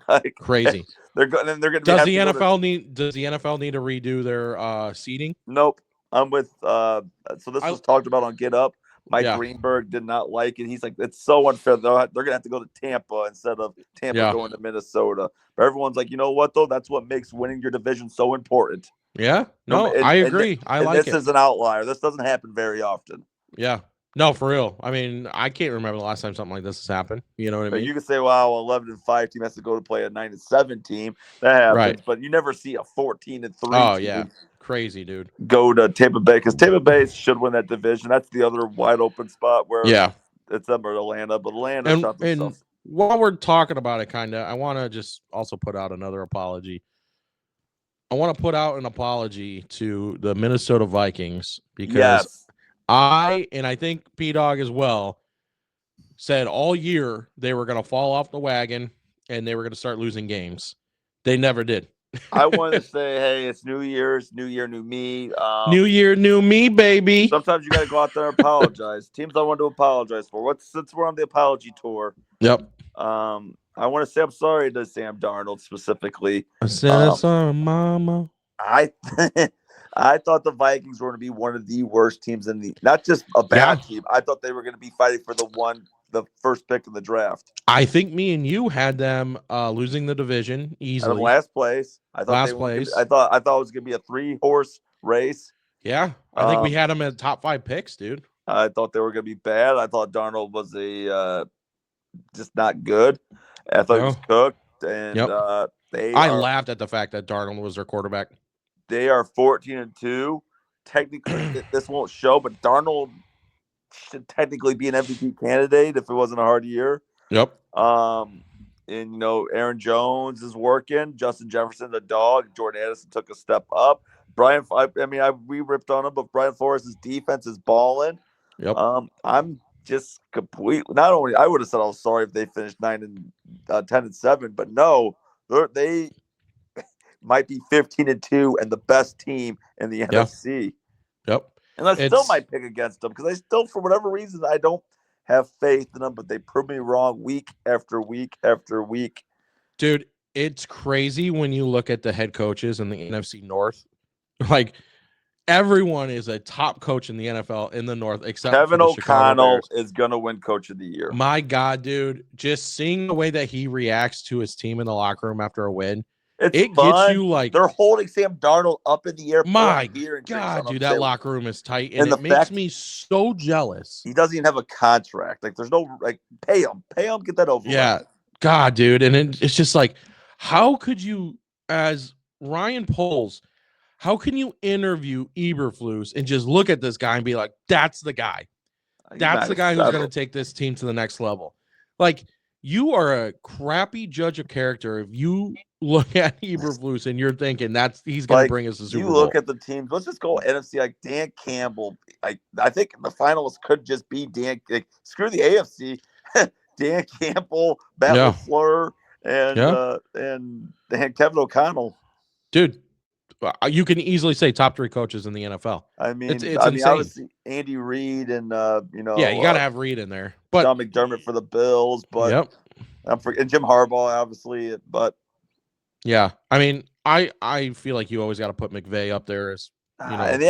Like, crazy. They're going to. Does the NFL need to redo their seeding? Nope. I'm with. So this was talked about on Get Up. Mike Greenberg did not like it. He's like, it's so unfair. They're going to have to go to Tampa instead of Tampa going to Minnesota. But everyone's like, you know what, though? That's what makes winning your division so important. Yeah. No, I agree. I like it. This is an outlier. This doesn't happen very often. Yeah. No, for real. I mean, I can't remember the last time something like this has happened. You know what I mean? You can say, wow, 11-5 team has to go to play a 9-7 team. That happens. Right. But you never see a 14-3 Oh, team. Yeah. Crazy, dude. Go to Tampa Bay, because Tampa Bay should win that division. That's the other wide open spot where it's them or Atlanta. But Atlanta and while we're talking about it, I want to just also put out another apology. I want to put out an apology to the Minnesota Vikings because I think P-Dawg as well said all year they were going to fall off the wagon and they were going to start losing games. They never did. I want to say, hey, it's New Year's, new year, new me. New year, new me, baby. Sometimes you got to go out there and apologize. Teams I want to apologize for. Since we're on the apology tour. Yep. I want to say I'm sorry to Sam Darnold specifically. I said sorry, mama. I I thought the Vikings were going to be one of the worst teams in the, not just a bad team. I thought they were going to be fighting for the first pick in the draft. I think me and you had them losing the division easily. Last place. I thought I thought it was going to be a 3-horse race. Yeah, I think we had them at top 5 picks, dude. I thought they were going to be bad. I thought Darnold was just not good. I thought he was cooked, and I laughed at the fact that Darnold was their quarterback. They are 14-2. Technically, this won't show, but Darnold should technically be an MVP candidate if it wasn't a hard year. Yep. And Aaron Jones is working. Justin Jefferson, the dog. Jordan Addison took a step up. We ripped on him, but Brian Flores' defense is balling. Yep. I'm just completely. Not only I would have said I was sorry if they finished 10-7, but no, they might be 15-2 and the best team in the NFC. Yep. And I still might pick against them because I still, for whatever reason, I don't have faith in them, but they prove me wrong week after week after week. Dude, it's crazy when you look at the head coaches in the NFC North. Like, everyone is a top coach in the NFL in the North, except Kevin for O'Connell is going to win Coach of the Year. My God, dude, just seeing the way that he reacts to his team in the locker room after a win, it gets you like they're holding Sam Darnold up in the air. My God, dude, that locker room is tight, and it makes me so jealous. He doesn't even have a contract. Like, there's no pay him, get that over. Yeah, with. God, dude, and it's just like, how could you, as Ryan Poles, how can you interview Eberflus and just look at this guy and be like, that's the guy. That's the guy who's going to take this team to the next level. Like, you are a crappy judge of character if you look at Eberflus and you're thinking he's going to bring us the Super Bowl. You look at the teams. Let's just go NFC. Like Dan Campbell. I think the finalists could just be Dan. Screw the AFC. Dan Campbell, Matt LaFleur, and Kevin O'Connell. Dude, you can easily say top 3 coaches in the NFL. I mean, obviously Andy Reid and you got to have Reid in there. But Sean McDermott for the Bills, but and Jim Harbaugh, obviously. But yeah, I mean, I feel like you always got to put McVay up there as and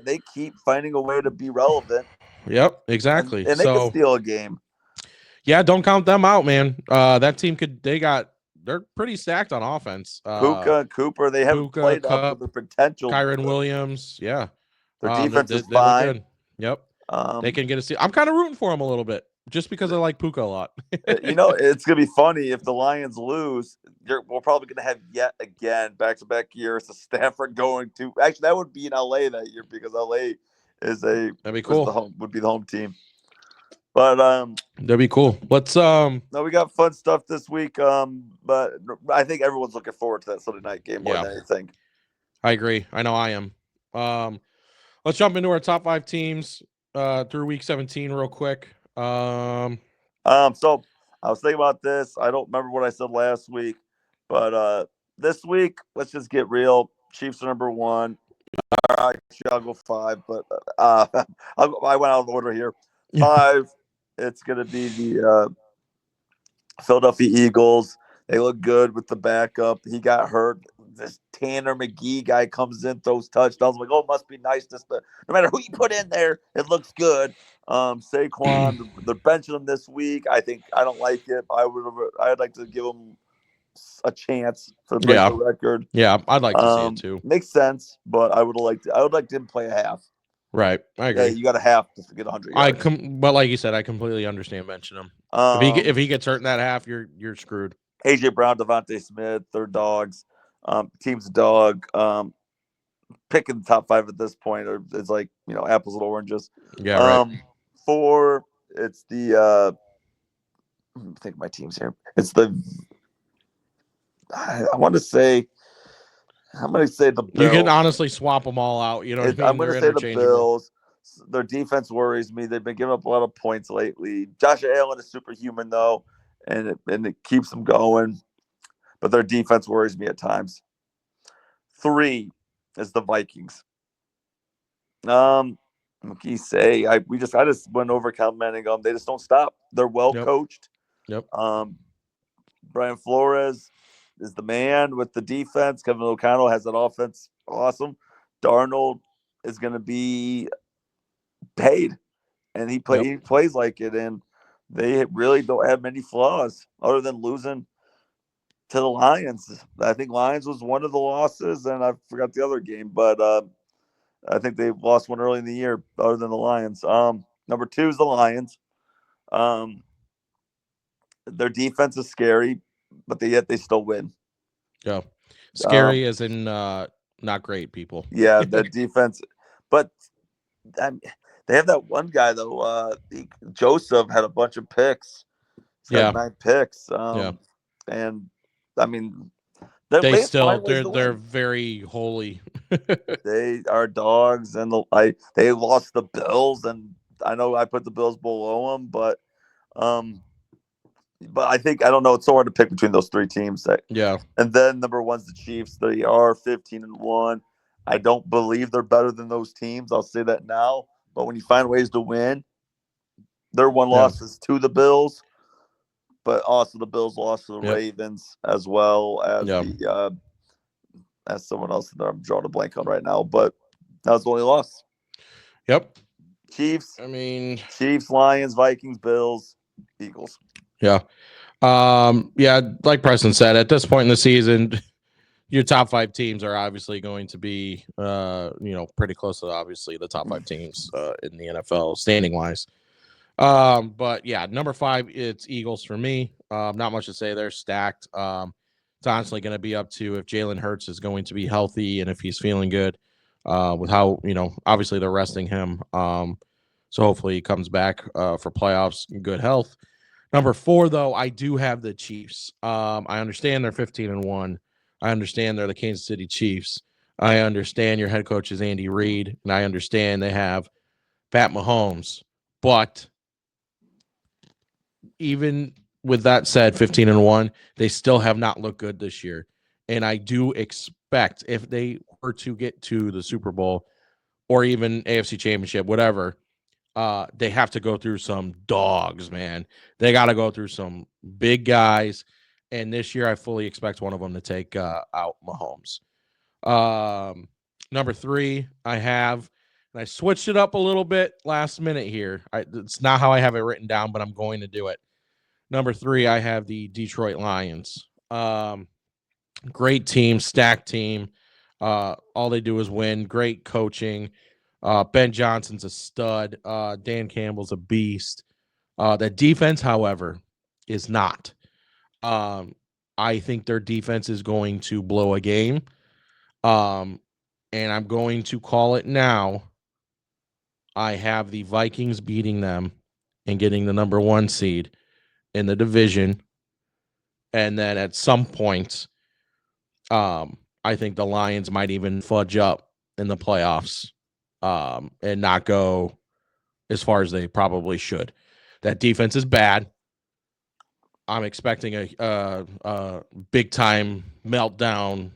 they keep finding a way to be relevant. Yep, exactly. And they can steal a game. Yeah, don't count them out, man. That team they're pretty stacked on offense. Puka and Cooper, they haven't played up to their potential. Kyron Williams, yeah. Their defense is fine. Good. Yep. They can get a steal. I'm kind of rooting for them a little bit just because I like Puka a lot. It's going to be funny if the Lions lose. We're probably going to have yet again back-to-back years of Stafford going to – actually, that would be in L.A. that year because L.A. That'd be cool. Would be the home team. But that'd be cool. Let's no, we got fun stuff this week. But I think everyone's looking forward to that Sunday night game more than anything. I agree. I know I am. Let's jump into our top 5 teams through week 17 real quick. So I was thinking about this. I don't remember what I said last week, but this week, let's just get real. Chiefs are number 1. Actually, I'll go 5, but I went out of order here. 5. It's going to be the Philadelphia Eagles. They look good with the backup. He got hurt. This Tanner McGee guy comes in, throws touchdowns. I'm like, oh, it must be nice. No matter who you put in there, it looks good. Saquon, they're benching him this week. I don't like it. I'd like to give him a chance to break the record. Yeah, I'd like to see it too. Makes sense, but I would like him to play a half. Right, I agree. Yeah, you got a half to get 100 yards. But like you said, I completely understand mentioning him. If he gets hurt in that half, you're screwed. AJ Brown, Devontae Smith, they're dogs. Team's a dog. Picking the top 5 at this point is like apples and oranges. Yeah, right. 4, it's the I think my team's here. It's the I'm going to say the Bills. You can honestly swap them all out. You know what I mean? I'm going to say the Bills. Their defense worries me. They've been giving up a lot of points lately. Josh Allen is superhuman, though, and it keeps them going. But their defense worries me at times. 3 is the Vikings. What can you say? I just went over complimenting them. They just don't stop. They're well coached. Yep. Brian Flores is the man with the defense. Kevin O'Connell has that offense. Awesome. Darnold is going to be paid, and he Yep. plays like it, and they really don't have many flaws other than losing to the Lions. I think Lions was one of the losses, and I forgot the other game, but I think they lost one early in the year other than the Lions. Number two is the Lions. Um, their defense is scary, but yet they still win. Yeah. Scary as in not great, people. Yeah, that defense, but they have that one guy though. Joseph had a bunch of picks. He's got Yeah. 9 picks. Yeah. And I mean, They they still find ways to they're win. very holy. They are dogs, and they lost the Bills, and I know I put the Bills below them, um, but I think I don't know. It's so hard to pick between those three teams. Yeah. And then number one's the Chiefs. They are 15-1. I don't believe they're better than those teams. I'll say that now. But when you find ways to win, their one Yeah. loss is to the Bills, but also the Bills lost to the Yep. Ravens as well as Yeah. as someone else that I'm drawing a blank on right now. But that was the only loss. Yep. Chiefs, I mean, Lions, Vikings, Bills, Eagles. yeah. Yeah, like Preston said, at this point in the season, your top 5 teams are obviously going to be pretty close to obviously the top 5 teams in the NFL standing wise. But yeah, number 5, it's Eagles for me. Not much to say. They're stacked. It's honestly going to be up to if Jalen Hurts is going to be healthy and if he's feeling good with how, obviously they're resting him. So hopefully he comes back for playoffs in good health. Number 4, though, I do have the Chiefs. I understand they're 15-1. I understand they're the Kansas City Chiefs. I understand your head coach is Andy Reid, and I understand they have Pat Mahomes. But even with that said, 15-1, they still have not looked good this year. And I do expect if they were to get to the Super Bowl or even AFC Championship, whatever, they have to go through some dogs, man. They got to go through some big guys. And this year, I fully expect one of them to take out Mahomes. Number 3, and I switched it up a little bit last minute here. It's not how I have it written down, but I'm going to do it. Number 3, I have the Detroit Lions. Great team, stacked team. All they do is win. Great coaching. Ben Johnson's a stud. Dan Campbell's a beast. The defense, however, is not. I think their defense is going to blow a game. And I'm going to call it now. I have the Vikings beating them and getting the number 1 seed in the division. And then at some point, I think the Lions might even fudge up in the playoffs and not go as far as they probably should. That defense is bad. I'm expecting a big time meltdown,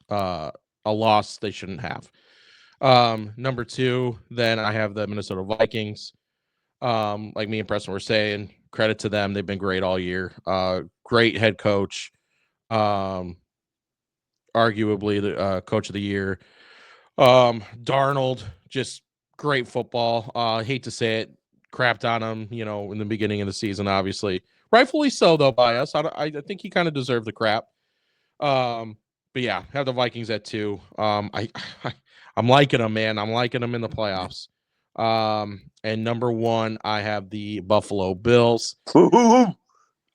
a loss they shouldn't have. Number 2, then I have the Minnesota Vikings. Like me and Preston were saying, credit to them. They've been great all year. Great head coach. Arguably the coach of the year. Darnold, just great football. I hate to say it, crapped on him, in the beginning of the season, obviously. Rightfully so, though, by us. I think he kind of deserved the crap. But yeah, have the Vikings at 2. I'm liking them, man. I'm liking them in the playoffs. And number 1, I have the Buffalo Bills.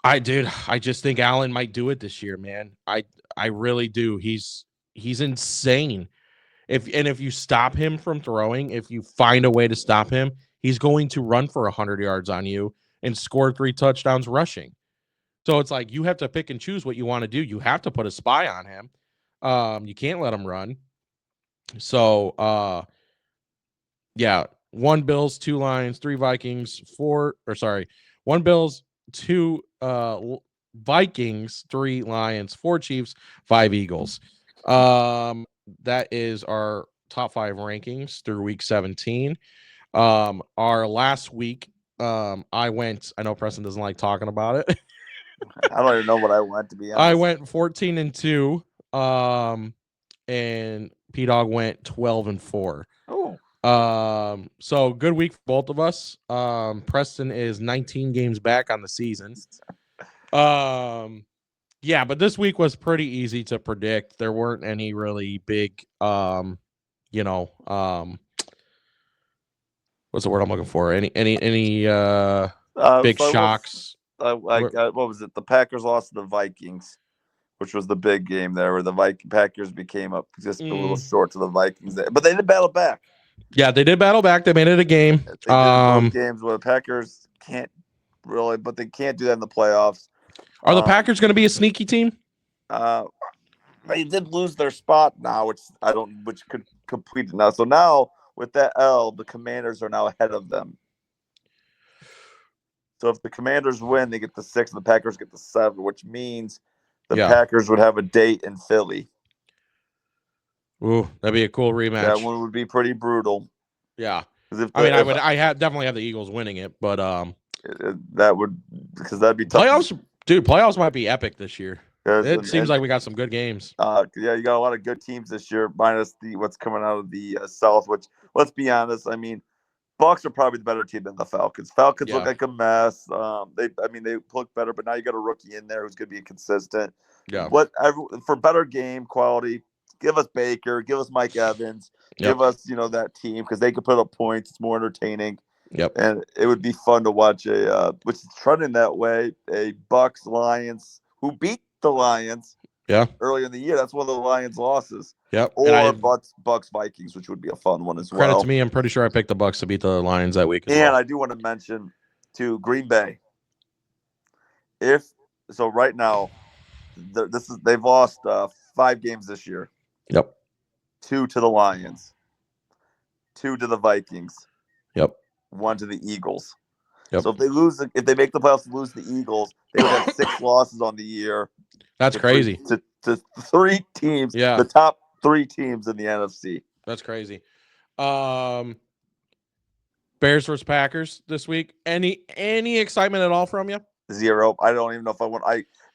I just think Allen might do it this year, man. I really do. He's insane. If you stop him from throwing, if you find a way to stop him, he's going to run for 100 yards on you and score 3 touchdowns rushing. So it's like you have to pick and choose what you want to do. You have to put a spy on him. You can't let him run. So yeah, 1 Bills, 2 Lions, 3 Vikings, 1 Bills, 2 Vikings, 3 Lions, 4 Chiefs, 5 Eagles. That is our top 5 rankings through week 17. Our last week, I know Preston doesn't like talking about it. I don't even know what I went, to be honest. I went 14-2. And P-Dawg went 12-4. Oh, So good week for both of us. Preston is 19 games back on the season. Yeah, but this week was pretty easy to predict. There weren't any really big what's the word I'm looking for? Any big so shocks? what was it? The Packers lost to the Vikings, which was the big game there, where the Packers became just a little short to the Vikings there, but they did battle back. Yeah, they did battle back. They made it a game. They did both games where the Packers can't really, but they can't do that in the playoffs. Are the Packers going to be a sneaky team? They did lose their spot now, which could complete it now. So now with that L, the Commanders are now ahead of them. So if the Commanders win, they get the 6, and the Packers get the 7, which means the Packers would have a date in Philly. Ooh, that'd be a cool rematch. That one would be pretty brutal. Yeah, I definitely have the Eagles winning it, but that would, because that'd be tough. Playoffs might be epic this year. It seems like we got some good games. Yeah, you got a lot of good teams this year, minus what's coming out of the South. Which, let's be honest, I mean, Bucks are probably the better team than the Falcons. Falcons look like a mess. They look better, but now you got a rookie in there who's going to be consistent. Yeah. For better game quality, give us Baker, give us Mike Evans, give us that team, because they could put up points. It's more entertaining. Yep. And it would be fun to watch which is trending that way, a Bucks Lions who beat the Lions. Yeah. Early in the year, that's one of the Lions' losses. Yep. Or Bucks Vikings, which would be a fun one as well. Credit to me, I'm pretty sure I picked the Bucks to beat the Lions that week. I do want to mention to Green Bay. Right now, they've lost 5 games this year. Yep. 2 to the Lions, 2 to the Vikings. Yep. 1 to the Eagles. Yep. So if they make the playoffs and lose the Eagles, they would have 6 losses on the year. That's crazy. To 3 teams, the top 3 teams in the NFC. That's crazy. Bears versus Packers this week. Any excitement at all from you? 0. I don't even know if I want.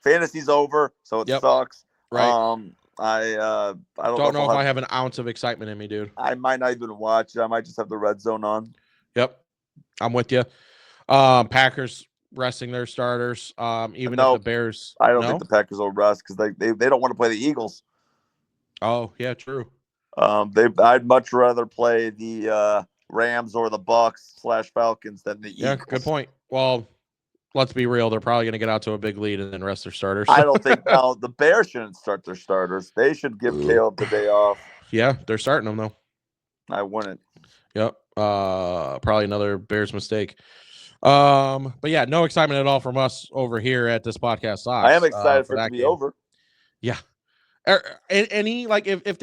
Fantasy's over, so it sucks. Right. I don't know if I have an ounce of excitement in me, dude. I might not even watch it. I might just have the red zone on. Yep, I'm with you. Packers resting their starters. Even if the Bears, I don't think the Packers will rest because they don't want to play the Eagles. Oh yeah, true. I'd much rather play the Rams or the Bucks / Falcons than the Eagles. Yeah, good point. Well, let's be real. They're probably going to get out to a big lead and then rest their starters. I don't think the Bears shouldn't start their starters. They should give Caleb the day off. Yeah, they're starting them though. I wouldn't. Yep. Probably another Bears mistake. But yeah, no excitement at all from us over here at this podcast. I am excited for it to be over. Yeah. Any if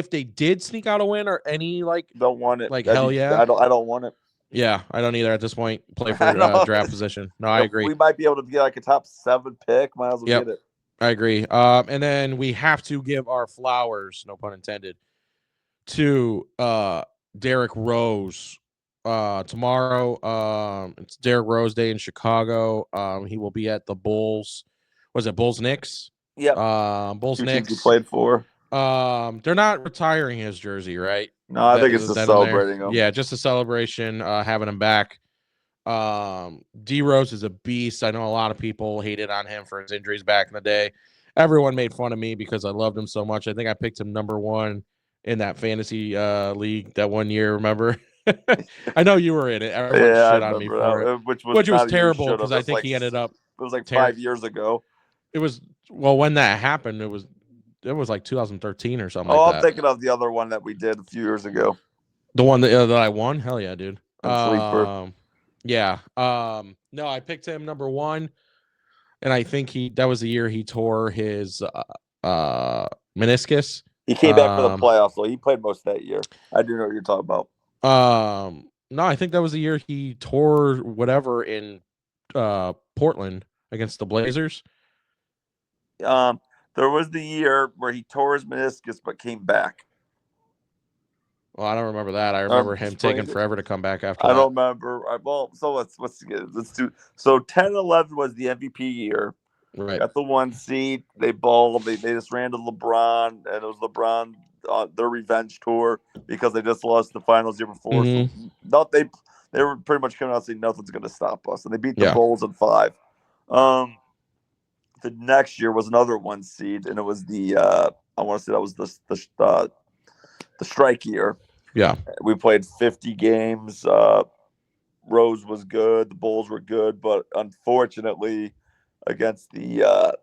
they did sneak out a win or any don't want it. Hell yeah. I don't want it. Yeah, I don't either at this point. Play for draft position. No, I agree. We might be able to get a top 7 pick. Might as well get it. I agree. And then we have to give our flowers, no pun intended, to Derrick Rose. Tomorrow, it's Derrick Rose Day in Chicago. He will be at the Bulls. Was it Bulls Knicks? Yep. Bulls Knicks. He played for. They're not retiring his jersey, right? No, I think it's just celebrating him. Yeah, just a celebration, having him back. D Rose is a beast. I know a lot of people hated on him for his injuries back in the day. Everyone made fun of me because I loved him so much. I think I picked him number 1 in that fantasy league that one year. Remember? I know you were in it. Everyone shit on me for it, which was terrible because I think he ended up. It was 5 years ago. It was when that happened. It was 2013 or something. I'm thinking of the other one that we did a few years ago. The one that I won. Hell yeah, dude. Sleeper. Yeah. No, I picked him number 1, and I think that was the year he tore his meniscus. He came back for the playoffs, so he played most of that year. I do know what you're talking about. No, I think that was the year he tore whatever in Portland against the Blazers. There was the year where he tore his meniscus but came back. Well, I don't remember that. I remember him taking forever to come back after that. I don't remember. So let's do. So 10-11 was the MVP year. Right. Got the 1 seed. They balled. They just ran to LeBron, and it was LeBron their revenge tour because they just lost the finals year before. Mhm. So they were pretty much coming out saying nothing's going to stop us, and they beat the Yeah. Bulls in 5. The next year was another 1 seed, and it was the I want to say that was the strike year. Yeah. We played 50 games. Rose was good. The Bulls were good, but unfortunately, against the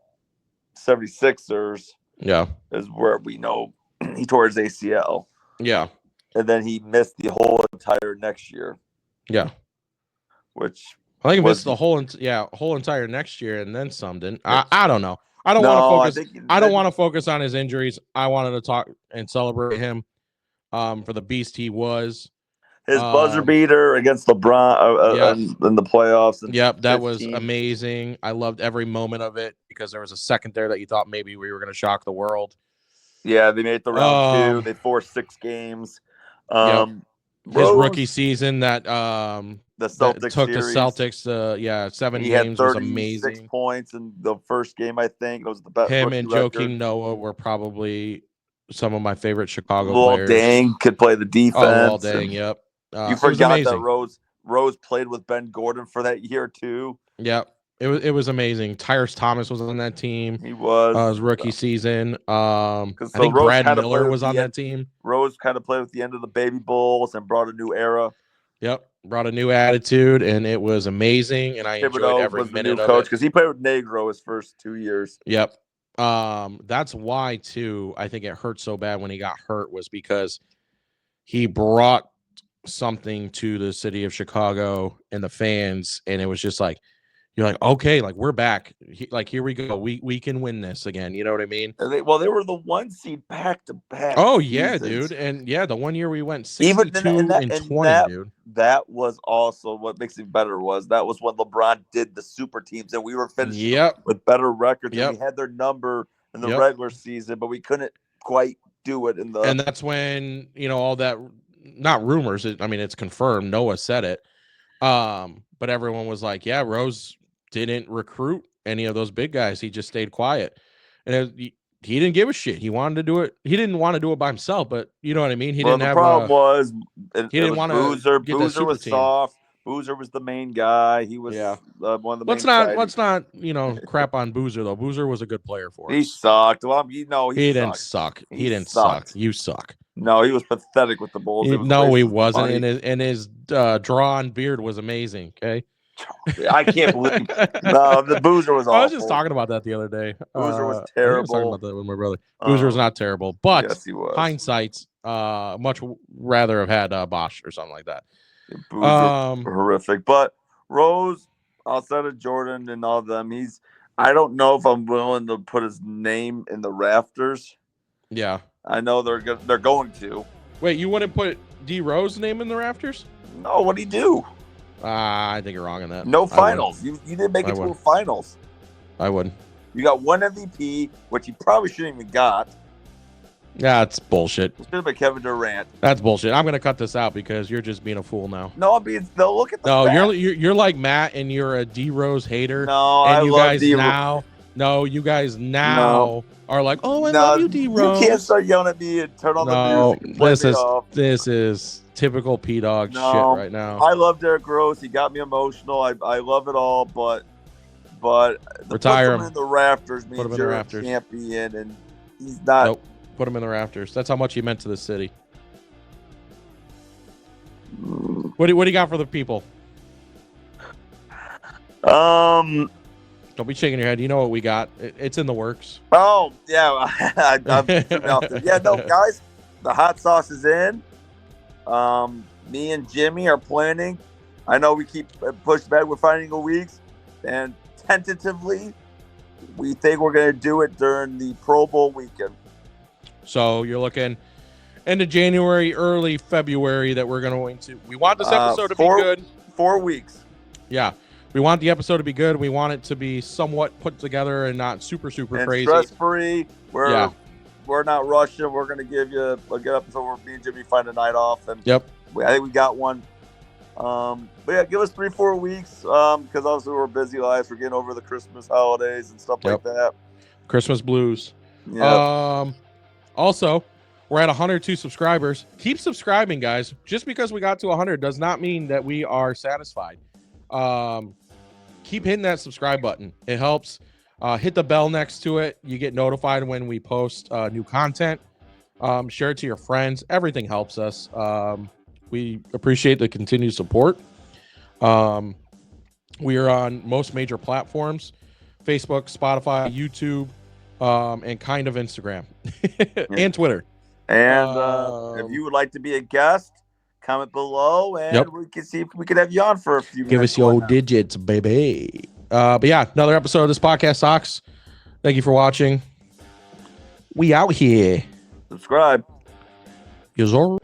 76ers Yeah. is where we know he tore his ACL. Yeah. And then he missed the whole entire next year. Yeah. Which I think he missed the whole entire next year and then some, didn't I don't know. I don't No, want to focus. I don't think- want to focus on his injuries. I wanted to talk and celebrate him for the beast he was. His buzzer beater against LeBron in the playoffs. Yep, that was amazing. I loved every moment of it because there was a second there that you thought maybe we were going to shock the world. Yeah, they made the round 2. They forced 6 games. His rookie season that the Celtics took series. the Celtics 7 games was amazing. 36 points in the first game, I think. It was the best. Him and Joakim Noah were probably some of my favorite Chicago players. Dang could play the defense. Dang, yep. You forgot that Rose played with Ben Gordon for that year too. Yep. It was amazing. Tyrese Thomas was on that team. He was his rookie season. I think Brad Miller was on that team. Rose kind of played with the end of the Baby Bulls and brought a new era. Yep, brought a new attitude, and it was amazing. And I enjoyed every minute of it. Because he played with Negro his first 2 years. Yep. That's why too. I think it hurt so bad when he got hurt was because he brought something to the city of Chicago and the fans, and it was just like you're like, okay, like we're back. Here we go. We can win this again. You know what I mean? They were the 1 seed back to back. Oh yeah, dude. And yeah, the 1 year we went 62 and 20, dude. That was also what makes it better that was when LeBron did the super teams and we were finishing with better records. And we had their number in the regular season, but we couldn't quite do it in the. And that's when all that. Not rumors. It's confirmed. Noah said it. But everyone was like, yeah, Rose didn't recruit any of those big guys. He just stayed quiet. And he didn't give a shit. He wanted to do it. He didn't want to do it by himself, but you know what I mean? He didn't have the problem he didn't want to get Boozer was team. Soft. Boozer was the main guy. He was one of the let's not crap on Boozer though. Boozer was a good player for us. He sucked. Well, he didn't suck. He didn't suck. You suck. No, he was pathetic with the Bulls. He wasn't. And his drawn beard was amazing. Okay. I can't believe. No, the Boozer was awful. I was just talking about that the other day. Boozer was terrible. I was talking about that with my brother. Boozer was not terrible, but yes, he was. Hindsight's much rather have had Bosch or something like that. Boozer, horrific. But Rose, outside of Jordan and all of them, I don't know if I'm willing to put his name in the rafters. Yeah. I know they're going to. Wait, you wouldn't put D Rose's name in the rafters? No, what'd he do? I think you're wrong on that. No finals. You didn't make it to a finals. I wouldn't. You got 1 MVP, which you probably shouldn't even got. Yeah, it's bullshit. It should have been Kevin Durant. That's bullshit. I'm gonna cut this out because you're just being a fool now. No, I'm being. No, look at the. No, you're like Matt, and you're a D Rose hater. No, and I you love guys D now. No, you guys now are like, oh, I love you, D Rose. You can't start yelling at me and turn on the music. This is typical P-Dawg shit right now. I love Derrick Rose. He got me emotional. I love it all, but retire him in the rafters means you're a champion, and he's not. Nope. Put him in the rafters. That's how much he meant to the city. What do you got for the people? Don't be shaking your head. You know what we got. It's in the works. Oh yeah, yeah. No, guys, the hot sauce is in. Me and Jimmy are planning. I know we keep pushed back with finding a weeks, and tentatively, we think we're going to do it during the Pro Bowl weekend. So you're looking end of January, early February that we're going to. We want this episode to be good. 4 weeks. Yeah. We want the episode to be good. We want it to be somewhat put together and not super and crazy. Stress-free. We're not rushing. We're going to give you a good episode where me and Jimmy find a night off. And I think we got one. But yeah, give us 3-4 weeks because obviously we're busy lives. We're getting over the Christmas holidays and stuff like that. Christmas blues. Yep. Also, We're at 102 subscribers. Keep subscribing, guys. Just because we got to 100 does not mean that we are satisfied. Keep hitting that subscribe button. It helps. Hit the bell next to it. You get notified when we post new content. Share it to your friends. Everything helps us. We appreciate the continued support. We are on most major platforms: Facebook, Spotify, YouTube, and kind of Instagram and Twitter. And if you would like to be a guest, comment below, and we can see if we can have you on for a few minutes. Give us your digits, baby. But yeah, another episode of this podcast sucks. Thank you for watching. We out here. Subscribe. Yes, sir.